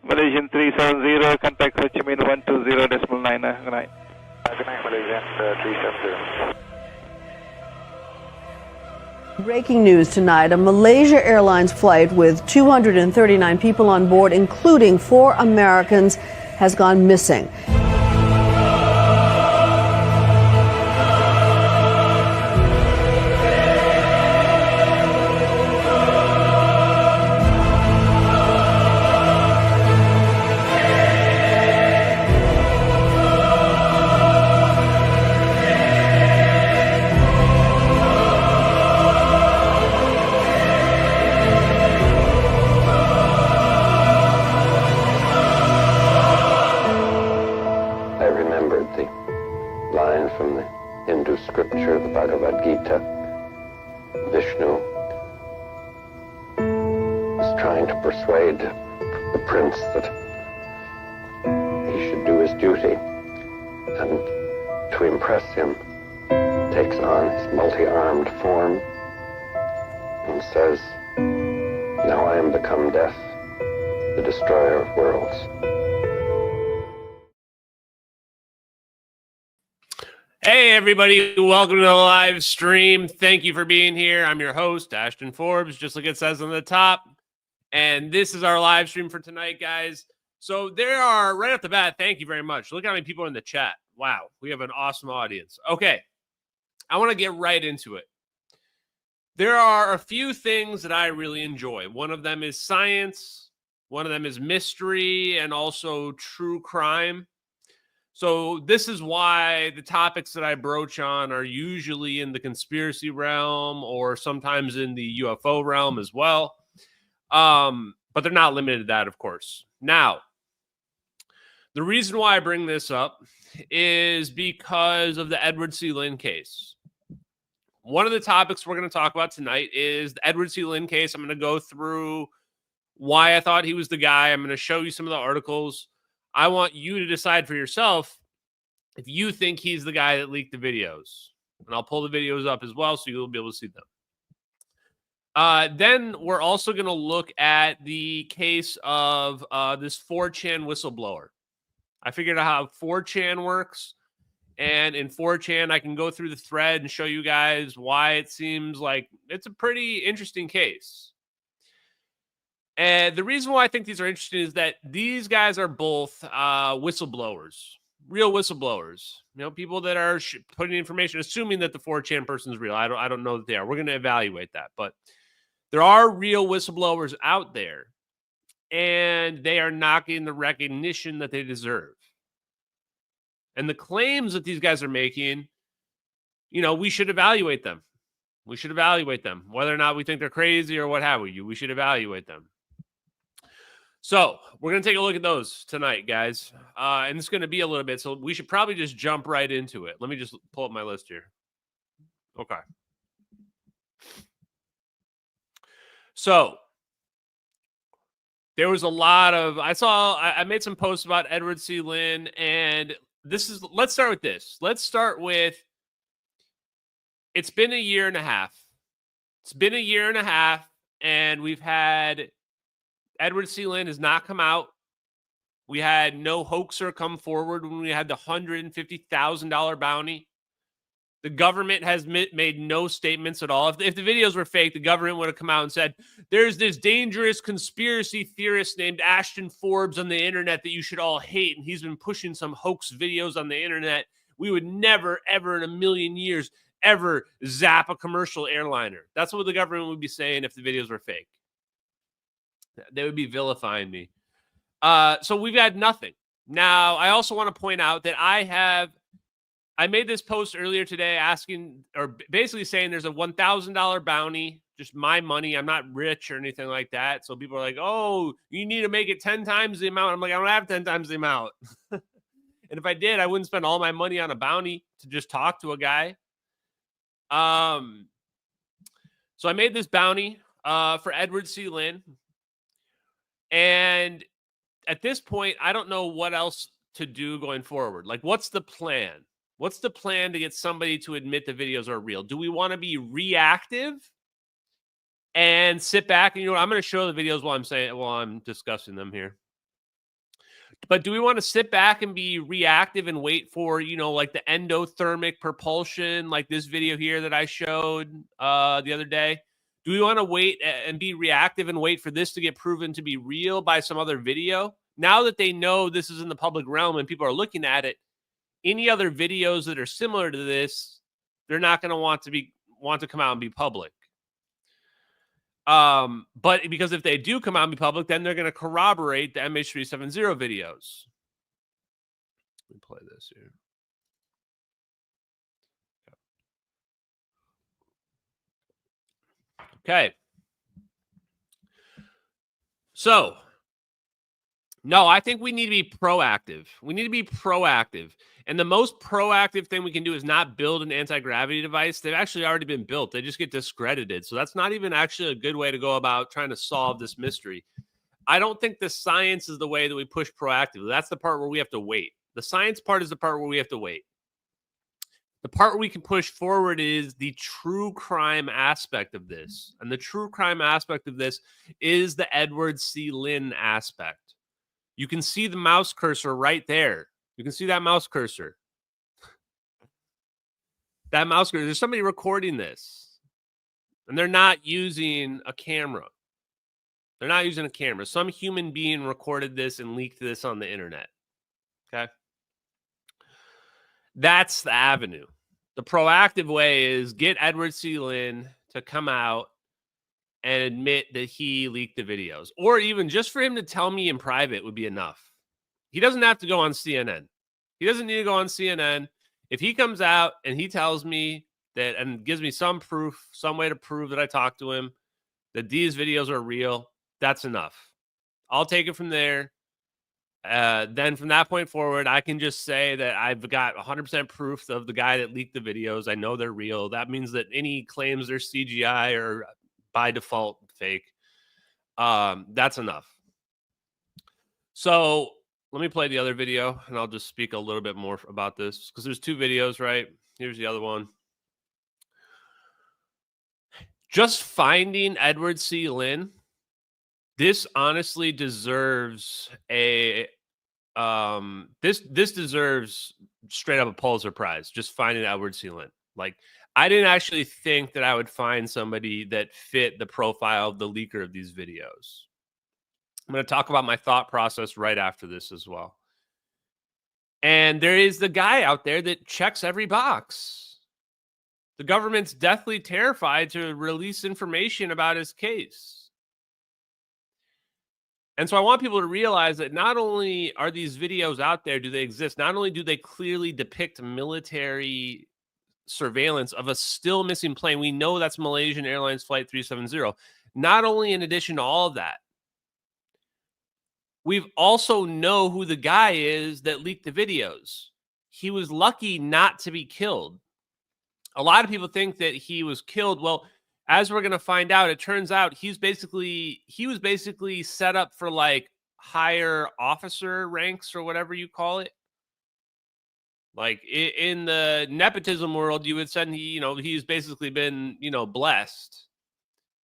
Malaysian 370, contact Ho Chi Minh 120.9. Good night. Good night, Malaysian 370. Breaking news tonight, a Malaysia Airlines flight with 239 people on board, including 4 Americans, has gone missing. From the Hindu scripture, the Bhagavad Gita. Vishnu is trying to persuade the prince that he should do his duty, and to impress him takes on his multi-armed form and says, "Now I am become death, the destroyer of worlds." Hey, everybody. Welcome to the live stream. Thank you for being here. I'm your host, Ashton Forbes, just like it says on the top. And this is our live stream for tonight, guys. So there are, right off the bat, thank you very much. Look how many people are in the chat. Wow, we have an awesome audience. Okay, I want to get right into it. There are a few things that I really enjoy. One of them is science. One of them is mystery and also true crime. So this is why the topics that I broach on are usually in the conspiracy realm or sometimes in the UFO realm as well. But they're not limited to that, of course. Now, the reason why I bring this up is because of the Edward C. Lynn case. One of the topics we're going to talk about tonight is the Edward C. Lynn case. I'm going to go through why I thought he was the guy. I'm going to show you some of the articles. I want you to decide for yourself if you think he's the guy that leaked the videos. And I'll pull the videos up as well so you'll be able to see them. Then we're also going to look at the case of this 4chan whistleblower. I figured out how 4chan works. And in 4chan, I can go through the thread and show you guys why it seems like it's a pretty interesting case. And the reason why I think these are interesting is that these guys are both whistleblowers, real whistleblowers. You know, people that are putting information, assuming that the 4chan person is real. I don't know that they are. We're going to evaluate that. But there are real whistleblowers out there, and they are not getting the recognition that they deserve. And the claims that these guys are making, you know, we should evaluate them. We should evaluate them. Whether or not we think they're crazy or what have we should evaluate them. So we're going to take a look at those tonight, guys. And it's going to be a little bit, so we should probably just jump right into it. Let me just pull up my list here. Okay. So there was a lot of, I made some posts about Edward C. Lynn, and let's start with this. Let's start with, it's been a year and a half. It's been a year and a half, and we've had Edward C. Lynn has not come out. We had no hoaxer come forward when we had the $150,000 bounty. The government has made no statements at all. If the videos were fake, the government would have come out and said, there's this dangerous conspiracy theorist named Ashton Forbes on the internet that you should all hate, and he's been pushing some hoax videos on the internet. We would never, ever in a million years, ever zap a commercial airliner. That's what the government would be saying if the videos were fake. They would be vilifying me. So we've had nothing. Now, I also want to point out that I made this post earlier today asking, or basically saying there's a $1,000 bounty, just my money. I'm not rich or anything like that. So people are like, oh, you need to make it 10 times the amount. I'm like, I don't have 10 times the amount. And if I did, I wouldn't spend all my money on a bounty to just talk to a guy. So I made this bounty for Edward C. Lynn. And at this point, I don't know what else to do going forward. Like, what's the plan? What's the plan to get somebody to admit the videos are real? Do we want to be reactive and sit back and, I'm going to show the videos while I'm discussing them here. But do we want to sit back and be reactive and wait for, you know, like the endothermic propulsion, like this video here that I showed the other day? Do we want to wait and be reactive and wait for this to get proven to be real by some other video? Now that they know this is in the public realm and people are looking at it, any other videos that are similar to this, they're not going to want to come out and be public. But because if they do come out and be public, then they're going to corroborate the MH370 videos. Let me play this here. Okay. So, no, I think we need to be proactive. We need to be proactive. And the most proactive thing we can do is not build an anti-gravity device. They've actually already been built. They just get discredited. So that's not even actually a good way to go about trying to solve this mystery. I don't think the science is the way that we push proactively. That's the part where we have to wait. The science part is the part where we have to wait. The part where we can push forward is the true crime aspect of this. And the true crime aspect of this is the Edward C. Lynn aspect. You can see the mouse cursor right there. You can see that mouse cursor. That mouse cursor. There's somebody recording this. And they're not using a camera. They're not using a camera. Some human being recorded this and leaked this on the internet. Okay? That's the avenue. The proactive way is get Edward C. Lynn to come out and admit that he leaked the videos. Or even just for him to tell me in private would be enough. He doesn't have to go on CNN. He doesn't need to go on CNN. If he comes out and he tells me that and gives me some proof, some way to prove that I talked to him, that these videos are real, that's enough. I'll take it from there. Then from that point forward, I can just say that I've got 100% proof of the guy that leaked the videos. I know they're real. That means that any claims they're CGI or by default fake. That's enough. So let me play the other video and I'll just speak a little bit more about this because there's two videos, right? Here's the other one. Just finding Edward C. Lynn. This honestly deserves a this deserves straight up a Pulitzer Prize. Just finding Edward C. Lynn. Like, I didn't actually think that I would find somebody that fit the profile of the leaker of these videos. I'm going to talk about my thought process right after this as well. And there is the guy out there that checks every box. The government's deathly terrified to release information about his case. And so I want people to realize that not only are these videos out there, do they exist, not only do they clearly depict military surveillance of a still missing plane. We know that's Malaysian Airlines Flight 370. Not only in addition to all of that, we've also know who the guy is that leaked the videos. He was lucky not to be killed. A lot of people think that he was killed. Well, as we're going to find out, it turns out he was basically set up for like higher officer ranks or whatever you call it. Like in the nepotism world, you would say he's basically been, blessed.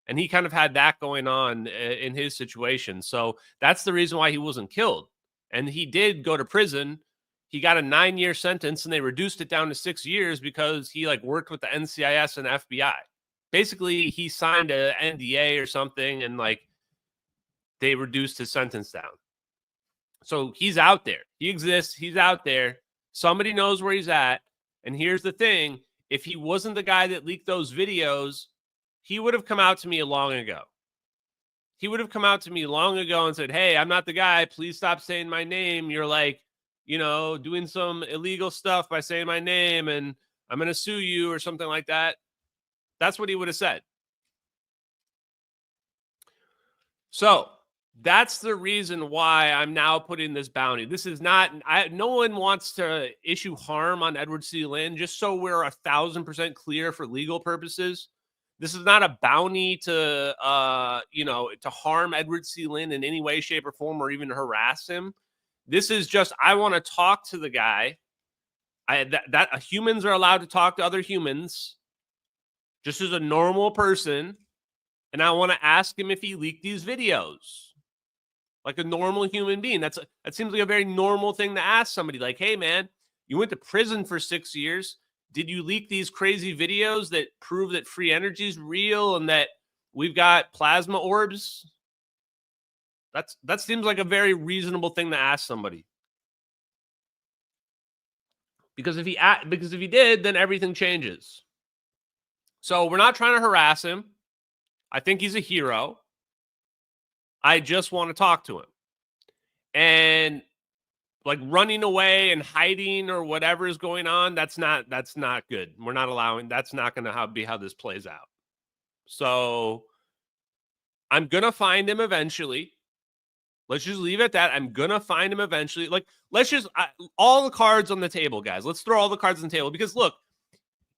And he kind of had that going on in his situation. So that's the reason why he wasn't killed. And he did go to prison. He got a 9-year sentence and they reduced it down to 6 years because he worked with the NCIS and FBI. Basically, he signed an NDA or something and they reduced his sentence down. So he's out there. He exists. He's out there. Somebody knows where he's at. And here's the thing. If he wasn't the guy that leaked those videos, he would have come out to me long ago. He would have come out to me long ago and said, hey, I'm not the guy. Please stop saying my name. You're doing some illegal stuff by saying my name and I'm going to sue you or something like that. That's what he would have said. So that's the reason why I'm now putting this bounty. This is not, no one wants to issue harm on Edward C. Lynn, just so we're 1,000% clear for legal purposes. This is not a bounty to harm Edward C. Lynn in any way, shape, or form, or even harass him. This is just, I want to talk to the guy. Humans are allowed to talk to other humans, just as a normal person. And I want to ask him if he leaked these videos. like a normal human being. That seems like a very normal thing to ask somebody. Like, hey, man, you went to prison for 6 years. Did you leak these crazy videos that prove that free energy is real and that we've got plasma orbs? That seems like a very reasonable thing to ask somebody. Because if he did, then everything changes. So we're not trying to harass him. I think he's a hero. I just want to talk to him. And like running away and hiding or whatever is going on, that's not good. We're not allowing, that's not going to be how this plays out. So I'm going to find him eventually. Let's just leave it at that. I'm going to find him eventually. Like, let's just, all the cards on the table, guys. Let's throw all the cards on the table. Because, look,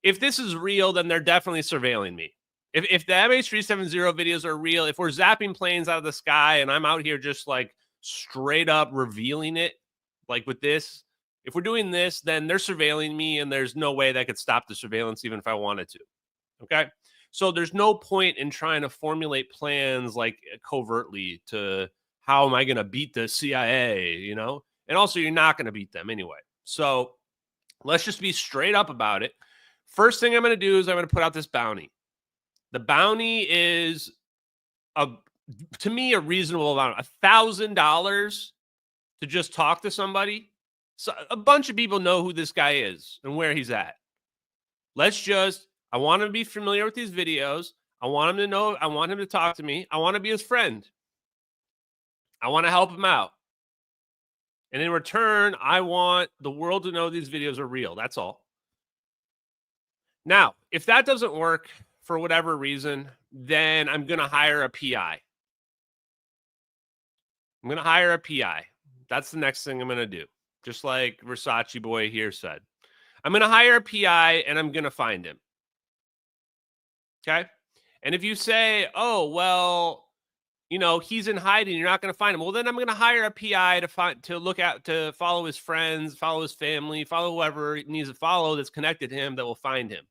if this is real, then they're definitely surveilling me. If the MH370 videos are real, if we're zapping planes out of the sky and I'm out here just, like, straight up revealing it, like with this, if we're doing this, then they're surveilling me, and there's no way that could stop the surveillance even if I wanted to. Okay? So there's no point in trying to formulate plans, like, covertly to how am I going to beat the CIA, you know? And also, you're not going to beat them anyway. So let's just be straight up about it. First thing I'm going to do is I'm going to put out this bounty. The bounty is, to me, a reasonable amount. $1,000 to just talk to somebody. So a bunch of people know who this guy is and where he's at. I want him to be familiar with these videos. I want him to know. I want him to talk to me. I want to be his friend. I want to help him out. And in return, I want the world to know these videos are real. That's all. Now, if that doesn't work for whatever reason, then I'm going to hire a PI. I'm going to hire a PI. That's the next thing I'm going to do. Just like Versace Boy here said. I'm going to hire a PI and I'm going to find him. Okay? And if you say, oh, well, you know, he's in hiding, you're not going to find him. Well, then I'm going to hire a PI to follow his friends, follow his family, follow whoever he needs to follow that's connected to him that will find him.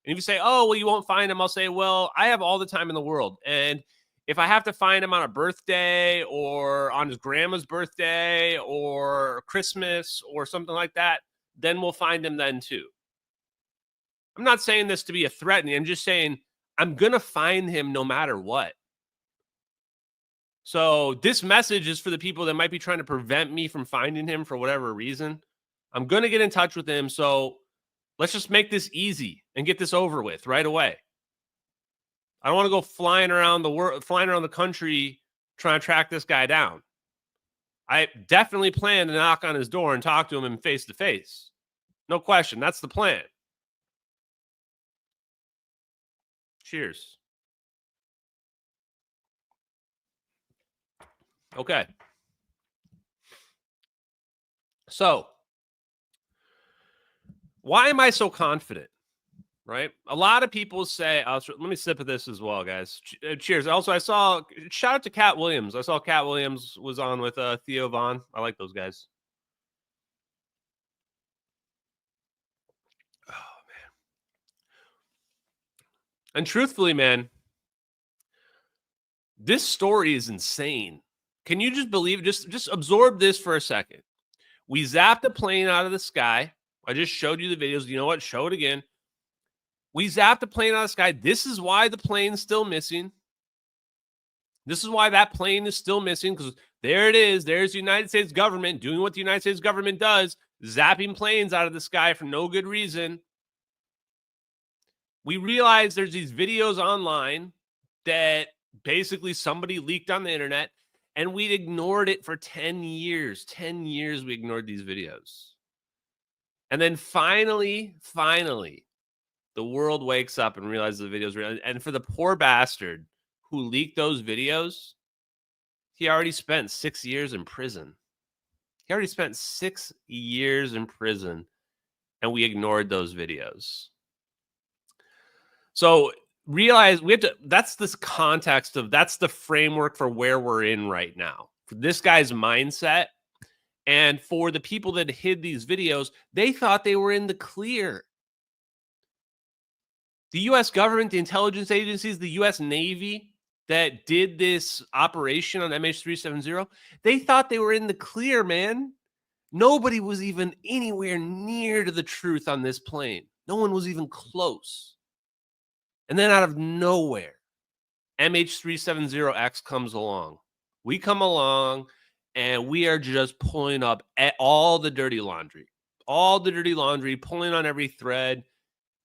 And if you say, oh, well, you won't find him, I'll say, well, I have all the time in the world. And if I have to find him on a birthday or on his grandma's birthday or Christmas or something like that, then we'll find him then too. I'm not saying this to be a threatening. I'm just saying I'm going to find him no matter what. So this message is for the people that might be trying to prevent me from finding him for whatever reason. I'm going to get in touch with him. So let's just make this easy and get this over with right away. I don't want to go flying around the country trying to track this guy down. I definitely plan to knock on his door and talk to him face to face. No question. That's the plan. Cheers. Okay. So, why am I so confident? Right? A lot of people say, let me sip of this as well, guys. Cheers. Also, shout out to Cat Williams. I saw Cat Williams was on with Theo Vaughn. I like those guys. Oh, man. And truthfully, man, this story is insane. Can you just believe, just absorb this for a second. We zapped a plane out of the sky. I just showed you the videos. You know what? Show it again. We zapped the plane out of the sky. This is why the plane's still missing. This is why that plane is still missing, because there it is. There's the United States government doing what the United States government does, zapping planes out of the sky for no good reason. We realize there's these videos online that basically somebody leaked on the internet, and we ignored it for 10 years. 10 years we ignored these videos. And then finally, the world wakes up and realizes the videos real. And for the poor bastard who leaked those videos, he already spent 6 years in prison. He already spent 6 years in prison, and we ignored those videos. So realize that's this context of, that's the framework for where we're in right now. For this guy's mindset, and for the people that hid these videos, they thought they were in the clear. The U.S. government, the intelligence agencies, the U.S. Navy, that did this operation on MH370, they thought they were in the clear, man. Nobody was even anywhere near to the truth on this plane. No one was even close. And then out of nowhere, MH370X comes along. We come along and we are just pulling up at all the dirty laundry, pulling on every thread,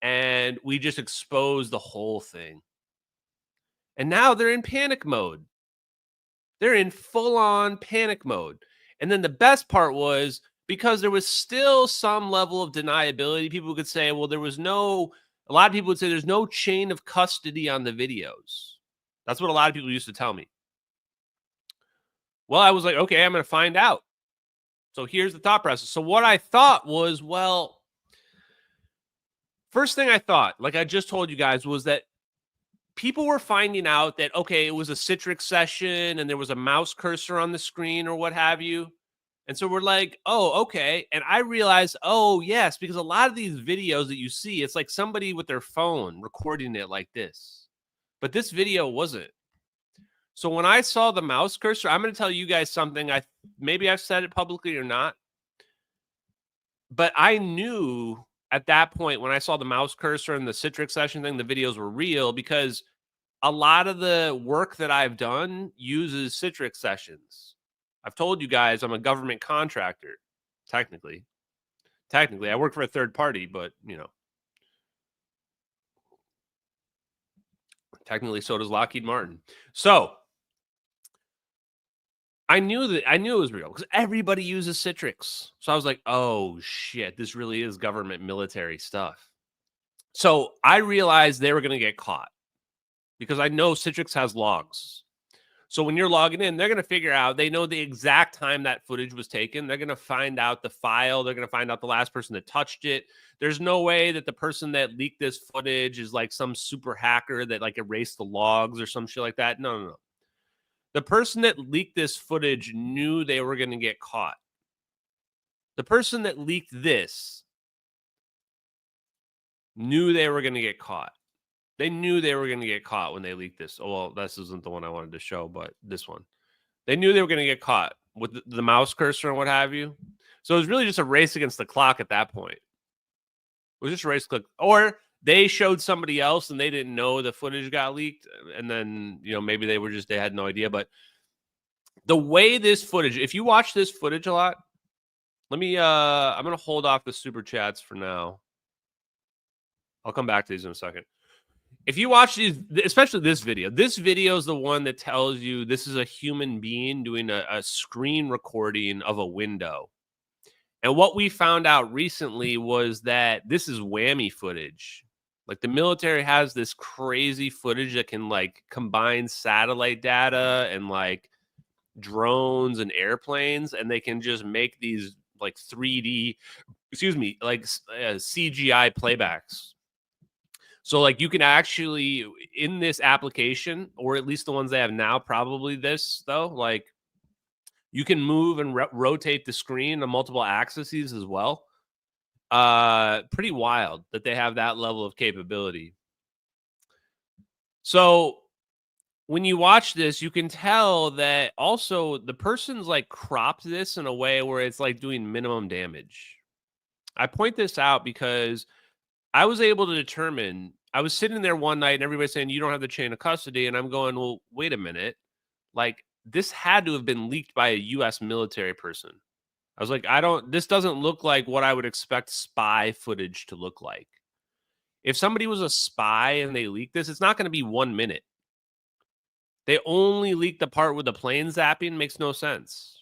and we just expose the whole thing. And now they're in panic mode. They're in full-on panic mode. And then the best part was, because there was still some level of deniability, people could say, well, a lot of people would say there's no chain of custody on the videos. That's what a lot of people used to tell me. Well, I was like, okay, I'm going to find out. So here's the thought process. So what I thought was, well, first thing I thought, like I just told you guys, was that people were finding out that, okay, it was a Citrix session and there was a mouse cursor on the screen or what have you. And so we're like, oh, okay. And I realized, oh, yes, because a lot of these videos that you see, it's like somebody with their phone recording it like this. But this video wasn't. So when I saw the mouse cursor, I'm going to tell you guys something. Maybe I've said it publicly or not. But I knew at that point when I saw the mouse cursor and the Citrix session thing, the videos were real, because a lot of the work that I've done uses Citrix sessions. I've told you guys I'm a government contractor, technically. Technically, I work for a third party, but, you know. Technically, so does Lockheed Martin. So I knew it was real because everybody uses Citrix. So I was like, oh, shit, this really is government military stuff. So I realized they were going to get caught because I know Citrix has logs. So when you're logging in, they're going to figure out, they know the exact time that footage was taken. They're going to find out the file. They're going to find out the last person that touched it. There's no way that the person that leaked this footage is like some super hacker that like erased the logs or some shit like that. No. The person that leaked this footage knew they were going to get caught. The person that leaked this knew they were going to get caught. They knew they were going to get caught when they leaked this. Oh, well, this isn't the one I wanted to show, but this one. They knew they were going to get caught with the mouse cursor and what have you. So it was really just a race against the clock at that point. It was just a race click. Or they showed somebody else and they didn't know the footage got leaked. And then, you know, maybe they had no idea. But the way this footage, if you watch this footage a lot, I'm going to hold off the super chats for now. I'll come back to these in a second. If you watch these, especially this video is the one that tells you this is a human being doing a screen recording of a window. And what we found out recently was that this is whammy footage. Like the military has this crazy footage that can like combine satellite data and like drones and airplanes, and they can just make these like 3D, like CGI playbacks. So like you can actually, in this application, or at least the ones they have now, probably this though, like you can move and rotate the screen on multiple axes as well. Pretty wild that they have that level of capability. So when you watch this, you can tell that also the person's like cropped this in a way where it's like doing minimum damage. I point this out because I was able to determine, I was sitting there one night and everybody's saying, you don't have the chain of custody. And I'm going, well, wait a minute. Like this had to have been leaked by a U.S. military person. I was like, this doesn't look like what I would expect spy footage to look like. If somebody was a spy and they leaked this, it's not going to be 1 minute. They only leaked the part with the plane zapping. Makes no sense.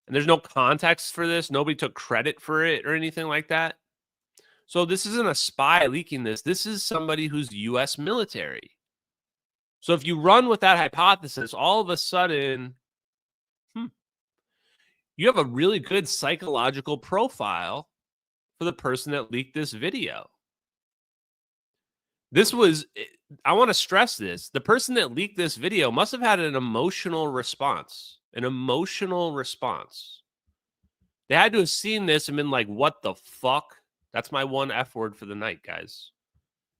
And there's no context for this. Nobody took credit for it or anything like that. So this isn't a spy leaking this. This is somebody who's U.S. military. So if you run with that hypothesis, all of a sudden, you have a really good psychological profile for the person that leaked this video. I want to stress this. The person that leaked this video must have had an emotional response. They had to have seen this and been like, what the fuck? That's my one F word for the night, guys.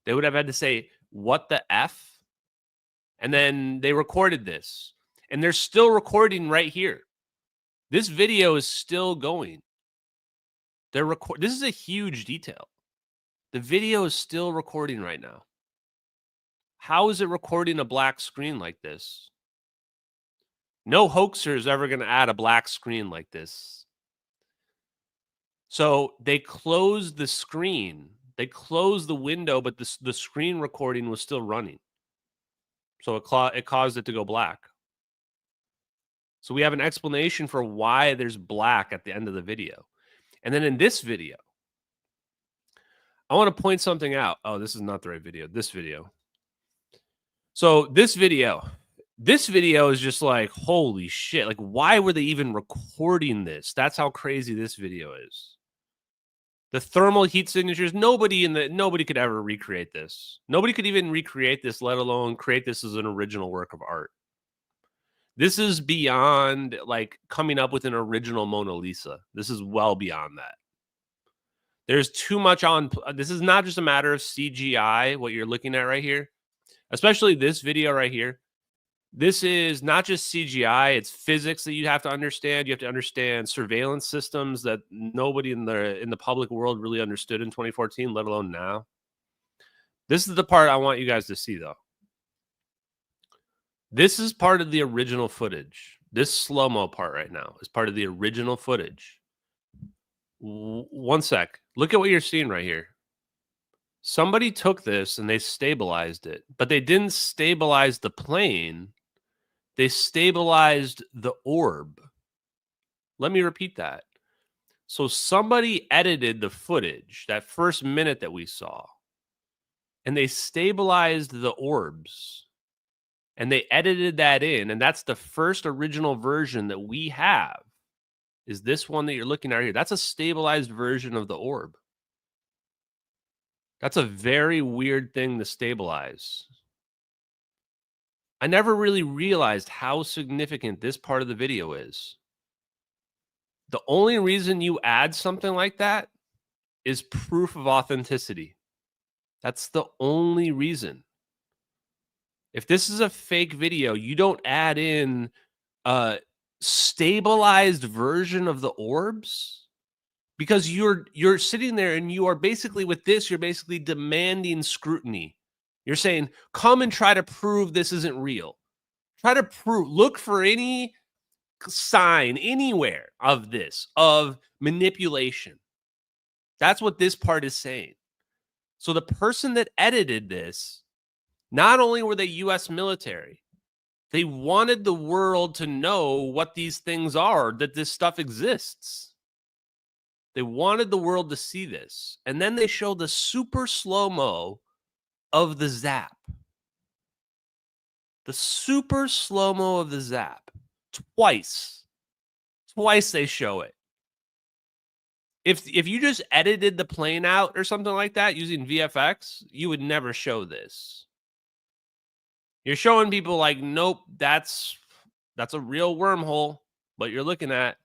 They would have had to say, what the F? And then they recorded this. And they're still recording right here. This video is still going. This is a huge detail. The video is still recording right now. How is it recording a black screen like this? No hoaxer is ever going to add a black screen like this. So they closed the screen. They closed the window, but the screen recording was still running. So it caused it to go black. So we have an explanation for why there's black at the end of the video. And then in this video, I want to point something out. Oh, this is not the right video. This video. So this video is just like, holy shit. Like, why were they even recording this? That's how crazy this video is. The thermal heat signatures, nobody could ever recreate this. Nobody could even recreate this, let alone create this as an original work of art. This is beyond like coming up with an original Mona Lisa. This is well beyond that. There's too much on. This is not just a matter of CGI, what you're looking at right here, especially this video right here. This is not just CGI, it's physics that you have to understand. You have to understand surveillance systems that nobody in the public world really understood in 2014, let alone now. This is the part I want you guys to see, though. This is part of the original footage. This slow-mo part right now is part of the original footage. One sec. Look at what you're seeing right here. Somebody took this and they stabilized it, but they didn't stabilize the plane. They stabilized the orb. Let me repeat that. So somebody edited the footage, that first minute that we saw, and they stabilized the orbs. And they edited that in, and that's the first original version that we have, is this one that you're looking at here. That's a stabilized version of the orb. That's a very weird thing to stabilize. I never really realized how significant this part of the video is. The only reason you add something like that is proof of authenticity. That's the only reason. If this is a fake video, you don't add in a stabilized version of the orbs, because you're sitting there and you are basically, with this, you're basically demanding scrutiny. You're saying, come and try to prove this isn't real. Try to look for any sign anywhere of this, of manipulation. That's what this part is saying. So the person that edited this, not only were they U.S. military, they wanted the world to know what these things are, that this stuff exists. They wanted the world to see this. And then they show the super slow-mo of the zap. The super slow-mo of the zap. Twice. Twice they show it. If you just edited the plane out or something like that using VFX, you would never show this. You're showing people like, nope, that's a real wormhole. What you're looking at.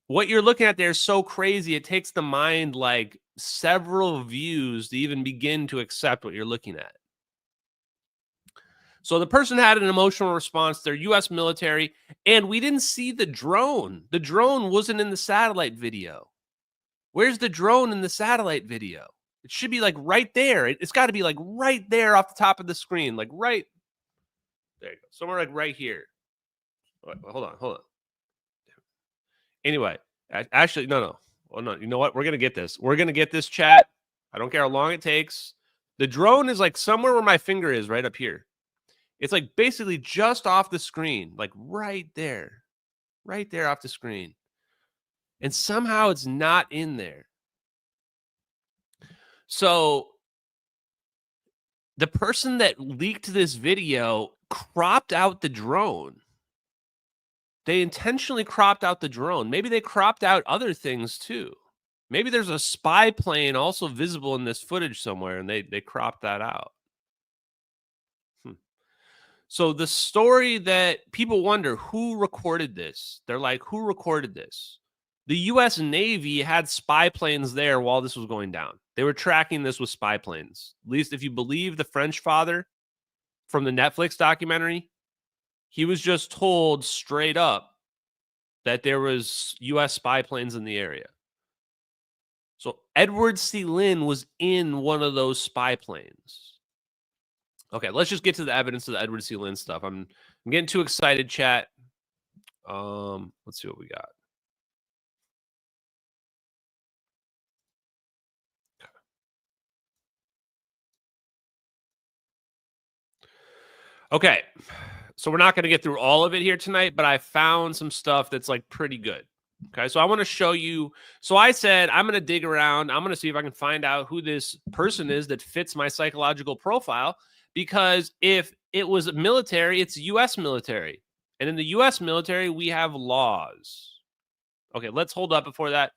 What you're looking at there is so crazy, it takes the mind like several views to even begin to accept what you're looking at. So the person had an emotional response. They're U.S. military, and we didn't see the drone. The drone wasn't in the satellite video. Where's the drone in the satellite video? It should be like right there. It's got to be like right there off the top of the screen. Like right there you go. Somewhere like right here. Wait, hold on. Anyway, actually, no. Oh, no. You know what? We're going to get this. We're going to get this, chat. I don't care how long it takes. The drone is like somewhere where my finger is, right up here. It's like basically just off the screen. Like right there. Right there off the screen. And somehow it's not in there. So the person that leaked this video cropped out the drone. They intentionally cropped out the drone. Maybe they cropped out other things too. Maybe there's a spy plane also visible in this footage somewhere, and they cropped that out. So the story that people wonder, who recorded this? They're like, who recorded this? The U.S. Navy had spy planes there while this was going down. They were tracking this with spy planes. At least if you believe the French father, from the Netflix documentary, he was just told straight up that there was U.S. spy planes in the area. So Edward C. Lynn was in one of those spy planes. Okay, let's just get to the evidence of the Edward C. Lynn stuff. I'm getting too excited, chat. Let's see what we got. Okay, so we're not going to get through all of it here tonight, but I found some stuff that's like pretty good. Okay, so I want to show you. So I said I'm going to dig around. I'm going to see if I can find out who this person is that fits my psychological profile. Because if it was military, it's U.S. military. And in the U.S. military, we have laws. Okay, let's hold up before that.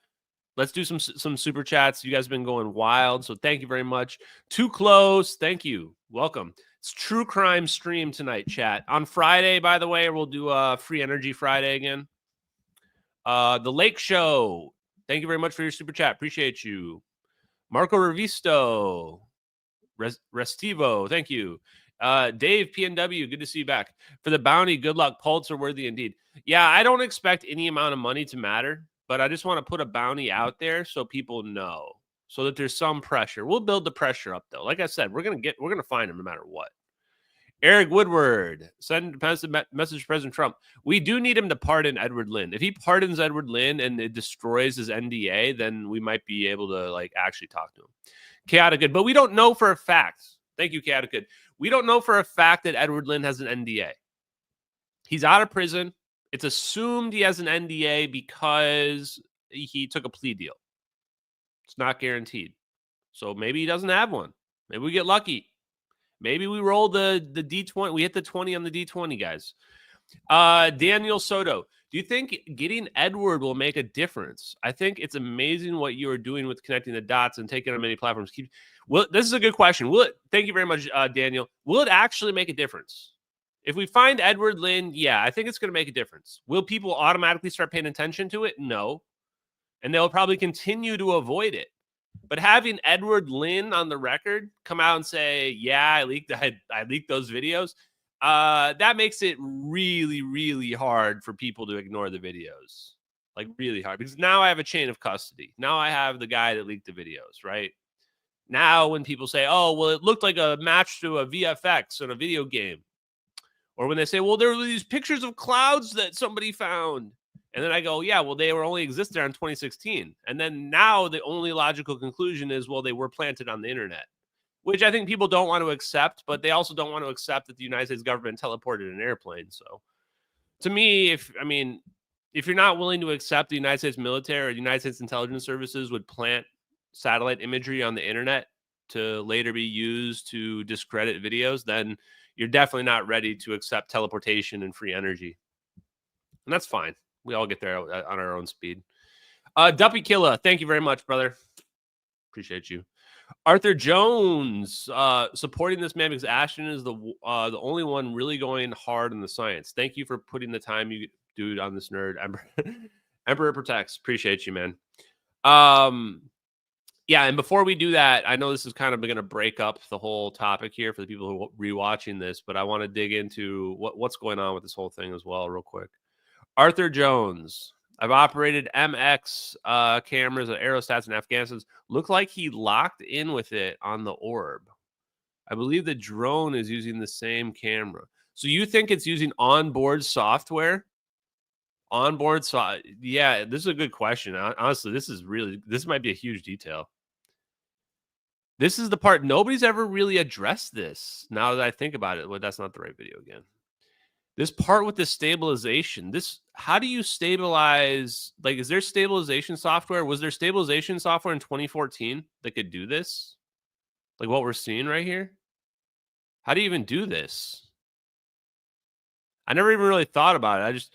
Let's do some super chats. You guys have been going wild, so thank you very much. Too close. Thank you. Welcome. It's True Crime Stream tonight, chat. On Friday, by the way, we'll do a Free Energy Friday again. The Lake Show. Thank you very much for your super chat. Appreciate you. Marco Revisto. Restivo. Thank you. Dave PNW. Good to see you back. For the bounty, good luck. Pulitzer worthy indeed. Yeah, I don't expect any amount of money to matter, but I just want to put a bounty out there so people know, so that there's some pressure. We'll build the pressure up, though. Like I said, we're gonna find him no matter what. Eric Woodward, send a message to President Trump. We do need him to pardon Edward Lynn. If he pardons Edward Lynn and it destroys his NDA, then we might be able to like actually talk to him. Chaotic Good, but we don't know for a fact. Thank you, Chaotic Good. We don't know for a fact that Edward Lynn has an NDA. He's out of prison. It's assumed he has an NDA because he took a plea deal. It's not guaranteed. So maybe he doesn't have one. Maybe we get lucky. Maybe we roll the D20. We hit the 20 on the D20, guys. Daniel Soto, do you think getting Edward will make a difference? I think it's amazing what you are doing with connecting the dots and taking on many platforms. This is a good question. Thank you very much, Daniel. Will it actually make a difference? If we find Edward Lynn, yeah, I think it's going to make a difference. Will people automatically start paying attention to it? No. And they'll probably continue to avoid it. But having Edward Lynn on the record come out and say, yeah, I leaked those videos, that makes it really, really hard for people to ignore the videos. Like really hard. Because now I have a chain of custody. Now I have the guy that leaked the videos, right? Now when people say, oh, well, it looked like a match to a VFX in a video game. Or when they say, well, there were these pictures of clouds that somebody found. And then I go, yeah, well, they were only existed in 2016. And then now the only logical conclusion is, well, they were planted on the internet, which I think people don't want to accept, but they also don't want to accept that the United States government teleported an airplane. So to me, if you're not willing to accept the United States military or the United States intelligence services would plant satellite imagery on the internet to later be used to discredit videos, then you're definitely not ready to accept teleportation and free energy. And that's fine. We all get there on our own speed. Duppy Killa, thank you very much, brother. Appreciate you. Arthur Jones, supporting this man because Ashton is the only one really going hard in the science. Thank you for putting the time you do on this nerd. Emperor protects. Appreciate you, man. Yeah, and before we do that, I know this is kind of going to break up the whole topic here for the people who are rewatching this, but I want to dig into what's going on with this whole thing as well real quick. Arthur Jones. I've operated MX cameras at aerostats in Afghanistan. Looked like he locked in with it on the orb. I believe the drone is using the same camera. So you think it's using onboard software? Yeah, this is a good question. Honestly, this might be a huge detail. This is the part nobody's ever really addressed this. Now that I think about it, well, that's not the right video again. This part with the stabilization, how do you stabilize? Like, is there stabilization software? Was there stabilization software in 2014 that could do this? Like what we're seeing right here? How do you even do this? I never even really thought about it.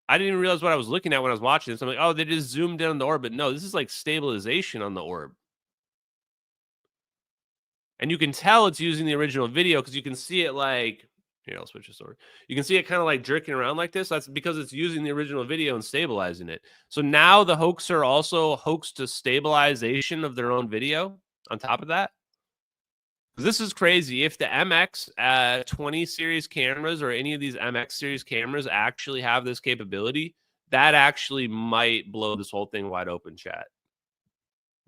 I didn't even realize what I was looking at when I was watching this. I'm like, oh, they just zoomed in on the orb. But no, this is like stabilization on the orb. And you can tell it's using the original video because you can see it like, here, I'll switch this over. You can see it kind of like jerking around like this. That's because it's using the original video and stabilizing it. So now the hoaxer also hoaxed a stabilization of their own video on top of that. This is crazy. If the MX 20 series cameras or any of these MX series cameras actually have this capability, that actually might blow this whole thing wide open, chat.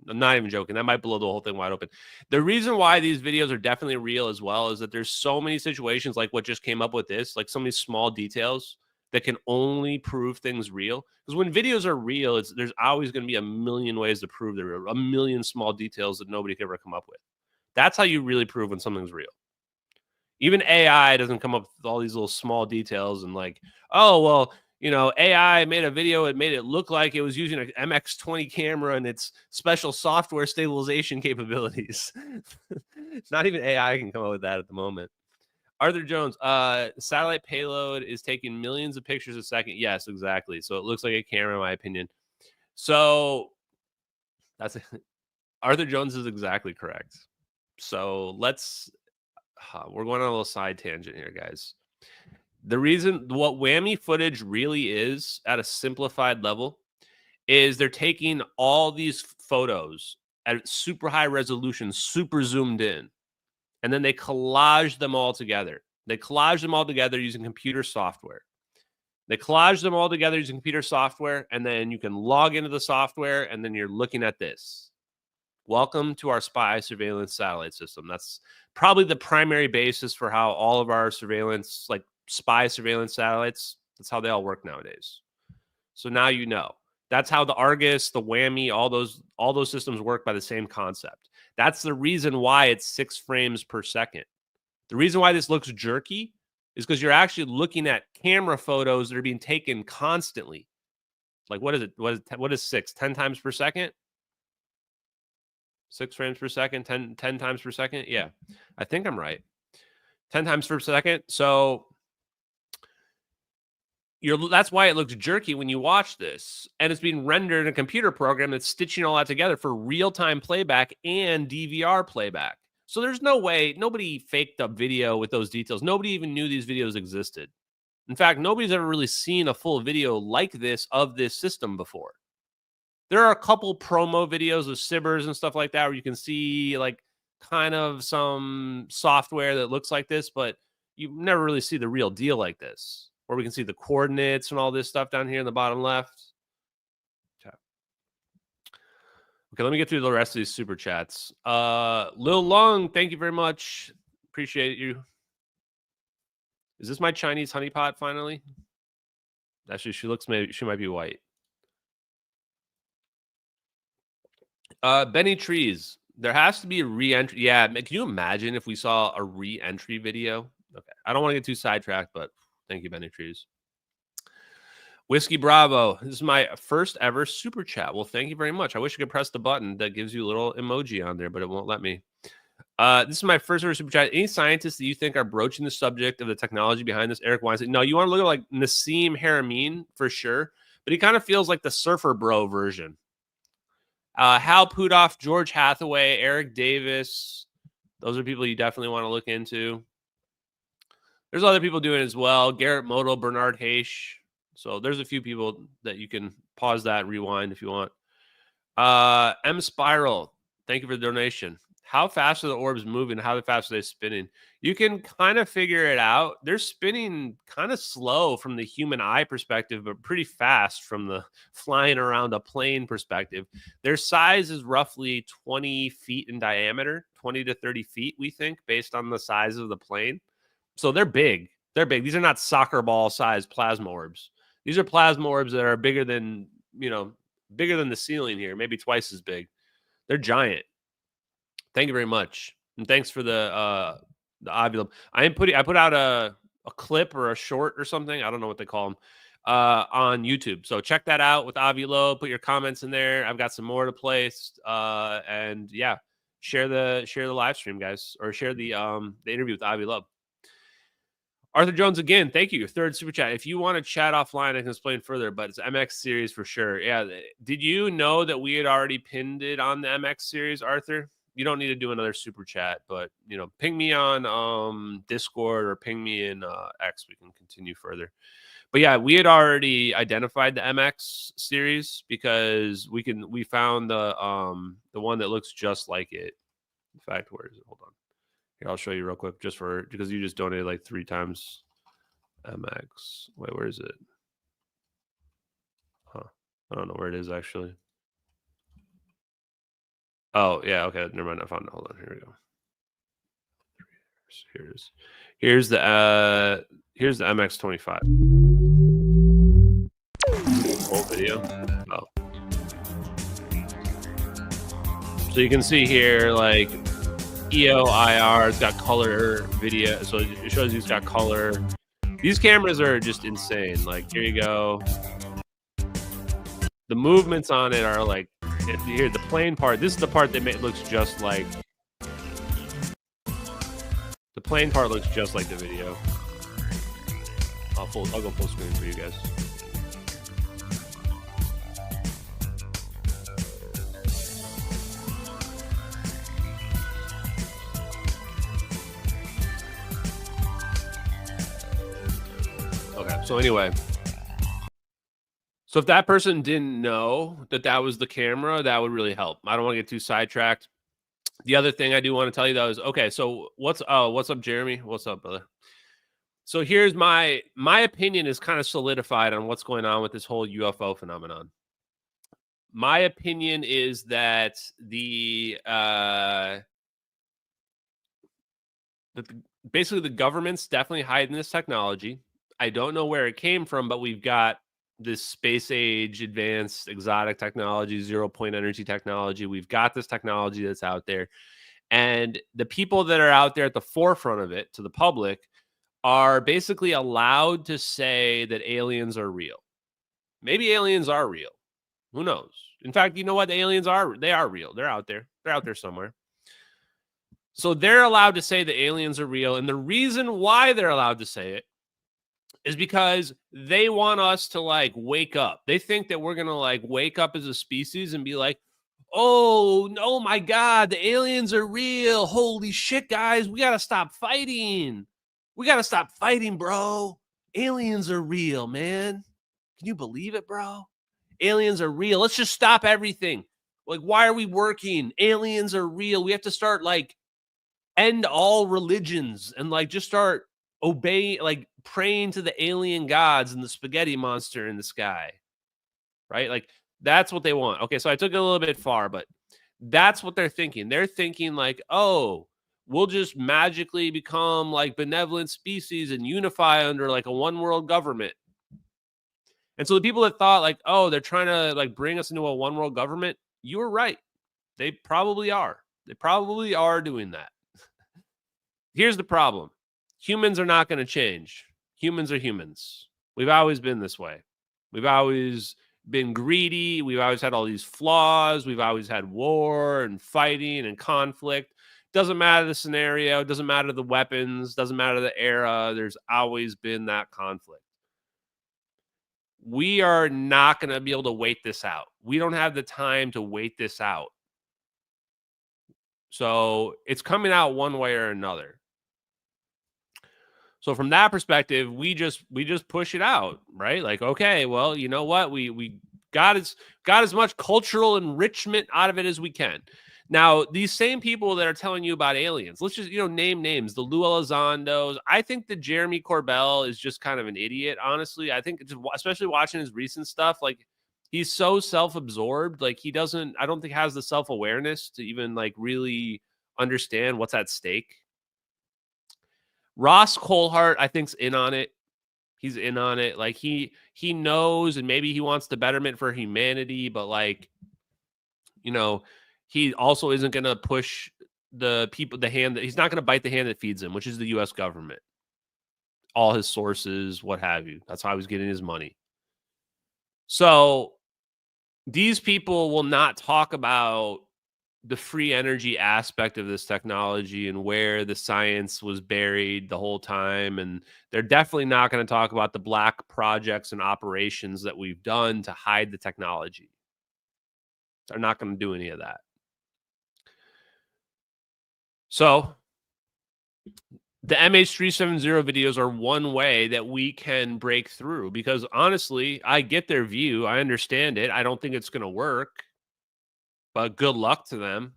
I'm not even joking. That might blow the whole thing wide open. The reason why these videos are definitely real as well is that there's so many situations like what just came up with this, like so many small details that can only prove things real. Because when videos are real, there's always going to be a million ways to prove they're real, a million small details that nobody could ever come up with. That's how you really prove when something's real. Even AI doesn't come up with all these little small details and like, oh, well, you know, AI made a video. It made it look like it was using an MX20 camera and its special software stabilization capabilities. Not even AI can come up with that at the moment. Arthur Jones, satellite payload is taking millions of pictures a second. Yes, exactly. So it looks like a camera, in my opinion. So that's Arthur Jones is exactly correct. So we're going on a little side tangent here, guys. The reason what whammy footage really is at a simplified level is they're taking all these photos at super high resolution, super zoomed in, and then they collage them all together. They collage them all together using computer software. They collage them all together using computer software, and then you can log into the software, and then you're looking at this. Welcome to our spy surveillance satellite system. That's probably the primary basis for how all of our surveillance, like spy surveillance satellites, that's how they all work nowadays. So now you know. That's how the Argus, the Whammy, all those systems work by the same concept. That's the reason why it's 6 frames per second. The reason why this looks jerky is because you're actually looking at camera photos that are being taken constantly. Like what is it? What is 6? 10 times per second? 6 frames per second, 10 times per second. Yeah, I think I'm right. 10 times per second. So that's why it looks jerky when you watch this. And it's being rendered in a computer program that's stitching all that together for real-time playback and DVR playback. So there's no way, nobody faked up video with those details. Nobody even knew these videos existed. In fact, nobody's ever really seen a full video like this of this system before. There are a couple promo videos of Sibbers and stuff like that where you can see like kind of some software that looks like this, but you never really see the real deal like this, where we can see the coordinates and all this stuff down here in the bottom left. Okay, let me get through the rest of these super chats. Lil Lung, thank you very much. Appreciate you. Is this my Chinese honeypot finally? Actually, she might be white. Benny Trees, there has to be a re-entry. Yeah, can you imagine if we saw a re-entry video? Okay, I don't want to get too sidetracked, but thank you, Benny Trees. Whiskey Bravo, this is my first ever super chat. Well, thank you very much. I wish I could press the button that gives you a little emoji on there, but it won't let me. This is my first ever super chat. Any scientists that you think are broaching the subject of the technology behind this? Eric Weinstein. No, you want to look at like Nassim Haramein for sure, but he kind of feels like the surfer bro version. Hal Pudoff, George Hathaway, Eric Davis. Those are people you definitely want to look into. There's other people doing it as well. Garrett Model, Bernard Haish. So there's a few people that you can pause that and rewind if you want. M Spiral, thank you for the donation. How fast are the orbs moving? How fast are they spinning? You can kind of figure it out. They're spinning kind of slow from the human eye perspective, but pretty fast from the flying around a plane perspective. Their size is roughly 20 feet in diameter, 20 to 30 feet, we think, based on the size of the plane. So they're big. They're big. These are not soccer ball sized plasma orbs. These are plasma orbs that are bigger than, bigger than the ceiling here, maybe twice as big. They're giant. Thank you very much. And thanks for the ovulum. I put out a clip or a short or something. I don't know what they call them on YouTube. So check that out with Ovulo. Put your comments in there. I've got some more to place. And yeah, share the live stream, guys, or share the interview with Ovulo. Arthur Jones, again, thank you. Your third super chat. If you want to chat offline, I can explain further, but it's MX series for sure. Yeah. Did you know that we had already pinned it on the MX series, Arthur? You don't need to do another super chat, but, ping me on Discord or ping me in X. We can continue further. But yeah, we had already identified the MX series because we found the one that looks just like it. In fact, where is it? Hold on. Here, I'll show you real quick, because you just donated like 3 times. MX. Wait, where is it? Huh. I don't know where it is actually. Oh, yeah, okay. Never mind. I found it. Hold on. Here we go. Here it is. Here's the MX25. Whole video. Oh. So you can see here, like, EOIR, it's got color video, so it shows you it's got color. These cameras are just insane. Like, here you go. The movements on it are like, here, the plane part, this is the part that looks just like, the plane part looks just like the video. I'll go full screen for you guys. Okay, so anyway, so if that person didn't know that that was the camera, that would really help. I don't want to get too sidetracked. The other thing I do want to tell you though is, okay, so what's up, Jeremy? What's up, brother? So here's my opinion is kind of solidified on what's going on with this whole UFO phenomenon. My opinion is that basically the government's definitely hiding this technology. I don't know where it came from, but we've got this space age, advanced, exotic technology, 0-point energy technology. We've got this technology that's out there. And the people that are out there at the forefront of it to the public are basically allowed to say that aliens are real. Maybe aliens are real. Who knows? In fact, you know what? The aliens are, they are real. They're out there. They're out there somewhere. So they're allowed to say the aliens are real. And the reason why they're allowed to say it is because they want us to like wake up. They think that we're going to like wake up as a species and be like, oh, no, my God, the aliens are real. Holy shit, guys. We got to stop fighting. We got to stop fighting, bro. Aliens are real, man. Can you believe it, bro? Aliens are real. Let's just stop everything. Like, why are we working? Aliens are real. We have to start like end all religions and like just start obeying, like praying to the alien gods and the spaghetti monster in the sky, right? Like that's what they want. Okay, so I took it a little bit far, but that's what they're thinking. They're thinking like, oh, we'll just magically become like benevolent species and unify under like a one world government. And so the people that thought like, oh, they're trying to like bring us into a one world government, you were right. They probably are. They probably are doing that. Here's the problem. Humans are not going to change. Humans are humans. We've always been this way. We've always been greedy. We've always had all these flaws. We've always had war and fighting and conflict. Doesn't matter the scenario. Doesn't matter the weapons. Doesn't matter the era. There's always been that conflict. We are not going to be able to wait this out. We don't have the time to wait this out. So it's coming out one way or another. So from that perspective, we just push it out, right? Like, okay, well, you know what? We got as much cultural enrichment out of it as we can. Now, these same people that are telling you about aliens, let's just, name names, the Lou Elizondos. I think that Jeremy Corbell is just kind of an idiot, honestly. I think, especially watching his recent stuff, like he's so self-absorbed. Like I don't think has the self-awareness to even like really understand what's at stake. Ross Coulthart, I think's in on it. He's in on it. Like he knows, and maybe he wants the betterment for humanity, but like, he also isn't going to push the people, he's not going to bite the hand that feeds him, which is the U.S. government. All his sources, what have you. That's how he's getting his money. So these people will not talk about the free energy aspect of this technology and where the science was buried the whole time. And they're definitely not going to talk about the black projects and operations that we've done to hide the technology. They're not going to do any of that. So the MH370 videos are one way that we can break through, because honestly, I get their view. I understand it. I don't think it's going to work, but good luck to them.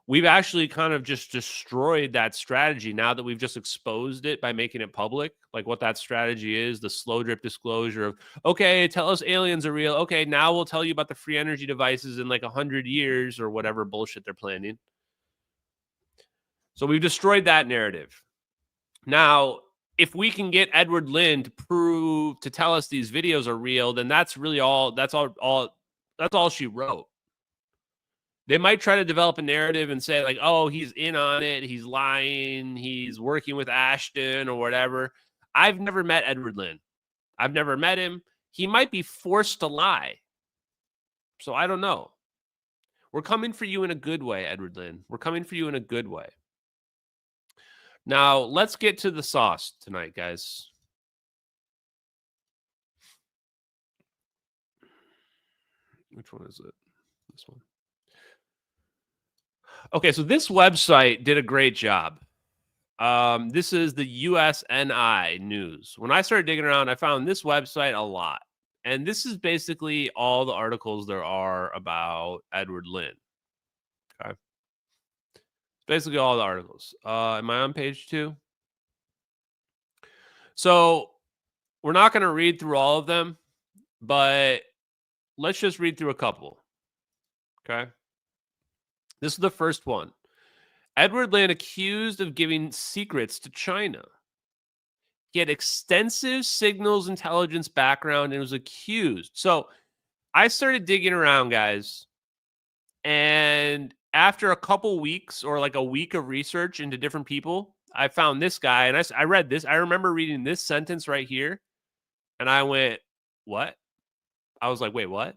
we've actually kind of just destroyed that strategy now that we've just exposed it by making it public, like what that strategy is, the slow drip disclosure of, okay, tell us aliens are real. Okay, now we'll tell you about the free energy devices in like 100 years or whatever bullshit they're planning. So we've destroyed that narrative. Now, if we can get Edward Lynn to tell us these videos are real, then that's really all she wrote. They might try to develop a narrative and say like, oh, he's in on it, he's lying, he's working with Ashton or whatever. I've never met Edward Lynn. I've never met him. He might be forced to lie. So I don't know. We're coming for you in a good way, Edward Lynn. We're coming for you in a good way. Now, let's get to the sauce tonight, guys. Which one is it? This one. Okay, so this website did a great job. This is the USNI News. When I started digging around, I found this website a lot. And this is basically all the articles there are about Edward Lynn. Okay. Basically all the articles. Am I on page 2? So we're not going to read through all of them, but let's just read through a couple. Okay. This is the first one. Edward Lynn accused of giving secrets to China. He had extensive signals intelligence background and was accused. So I started digging around, guys. And after a couple weeks or like a week of research into different people, I found this guy and I read this. I remember reading this sentence right here. And I went, what? I was like, wait, what?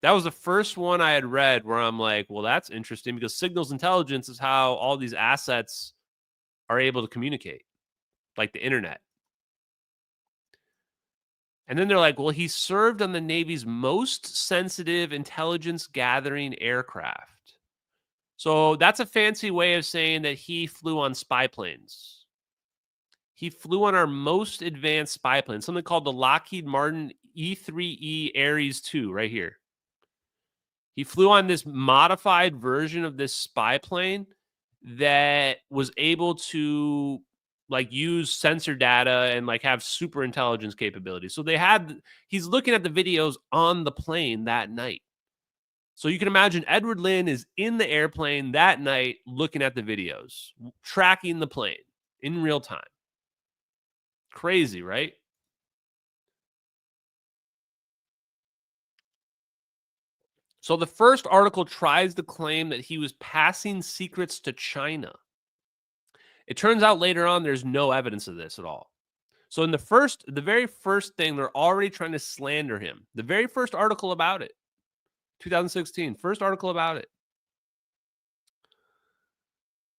That was the first one I had read where I'm like, well, that's interesting because signals intelligence is how all these assets are able to communicate, like the internet. And then they're like, well, he served on the Navy's most sensitive intelligence gathering aircraft. So that's a fancy way of saying that he flew on spy planes. He flew on our most advanced spy plane, something called the Lockheed Martin E-3E Ares II right here. He flew on this modified version of this spy plane that was able to like use sensor data and like have super intelligence capabilities. So he's looking at the videos on the plane that night. So you can imagine Edward Lynn is in the airplane that night looking at the videos, tracking the plane in real time. Crazy, right? So the first article tries to claim that he was passing secrets to China. It turns out later on there's no evidence of this at all. So in the very first thing, they're already trying to slander him. The very first article about it, 2016, first article about it.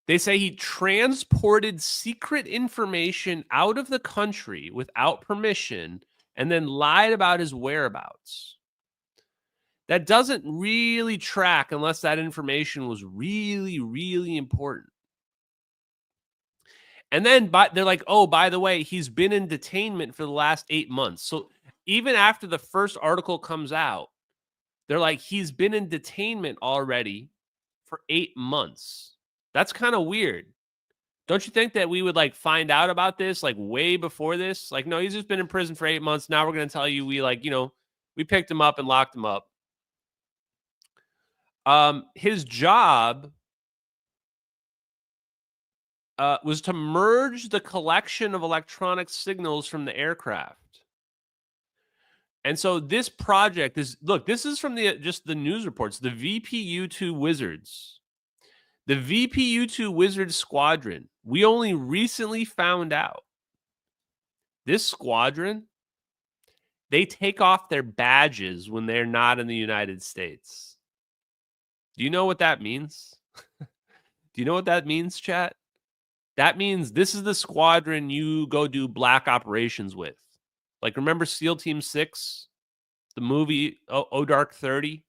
They say he transported secret information out of the country without permission and then lied about his whereabouts. That doesn't really track unless that information was really, really important. And then they're like, oh, by the way, he's been in detainment for the last 8 months. So even after the first article comes out, they're like, he's been in detainment already for 8 months. That's kind of weird. Don't you think that we would like find out about this like way before this? Like, no, he's just been in prison for 8 months. Now we're going to tell you we picked him up and locked him up. His job was to merge the collection of electronic signals from the aircraft. And so this project is, this is from just the news reports, the VPU-2 Wizards. The VPU-2 Wizard Squadron, we only recently found out this squadron, they take off their badges when they're not in the United States. Do you know what that means? Do you know what that means, chat? That means this is the squadron you go do black operations with. Like, remember SEAL Team 6? The movie O Dark 30?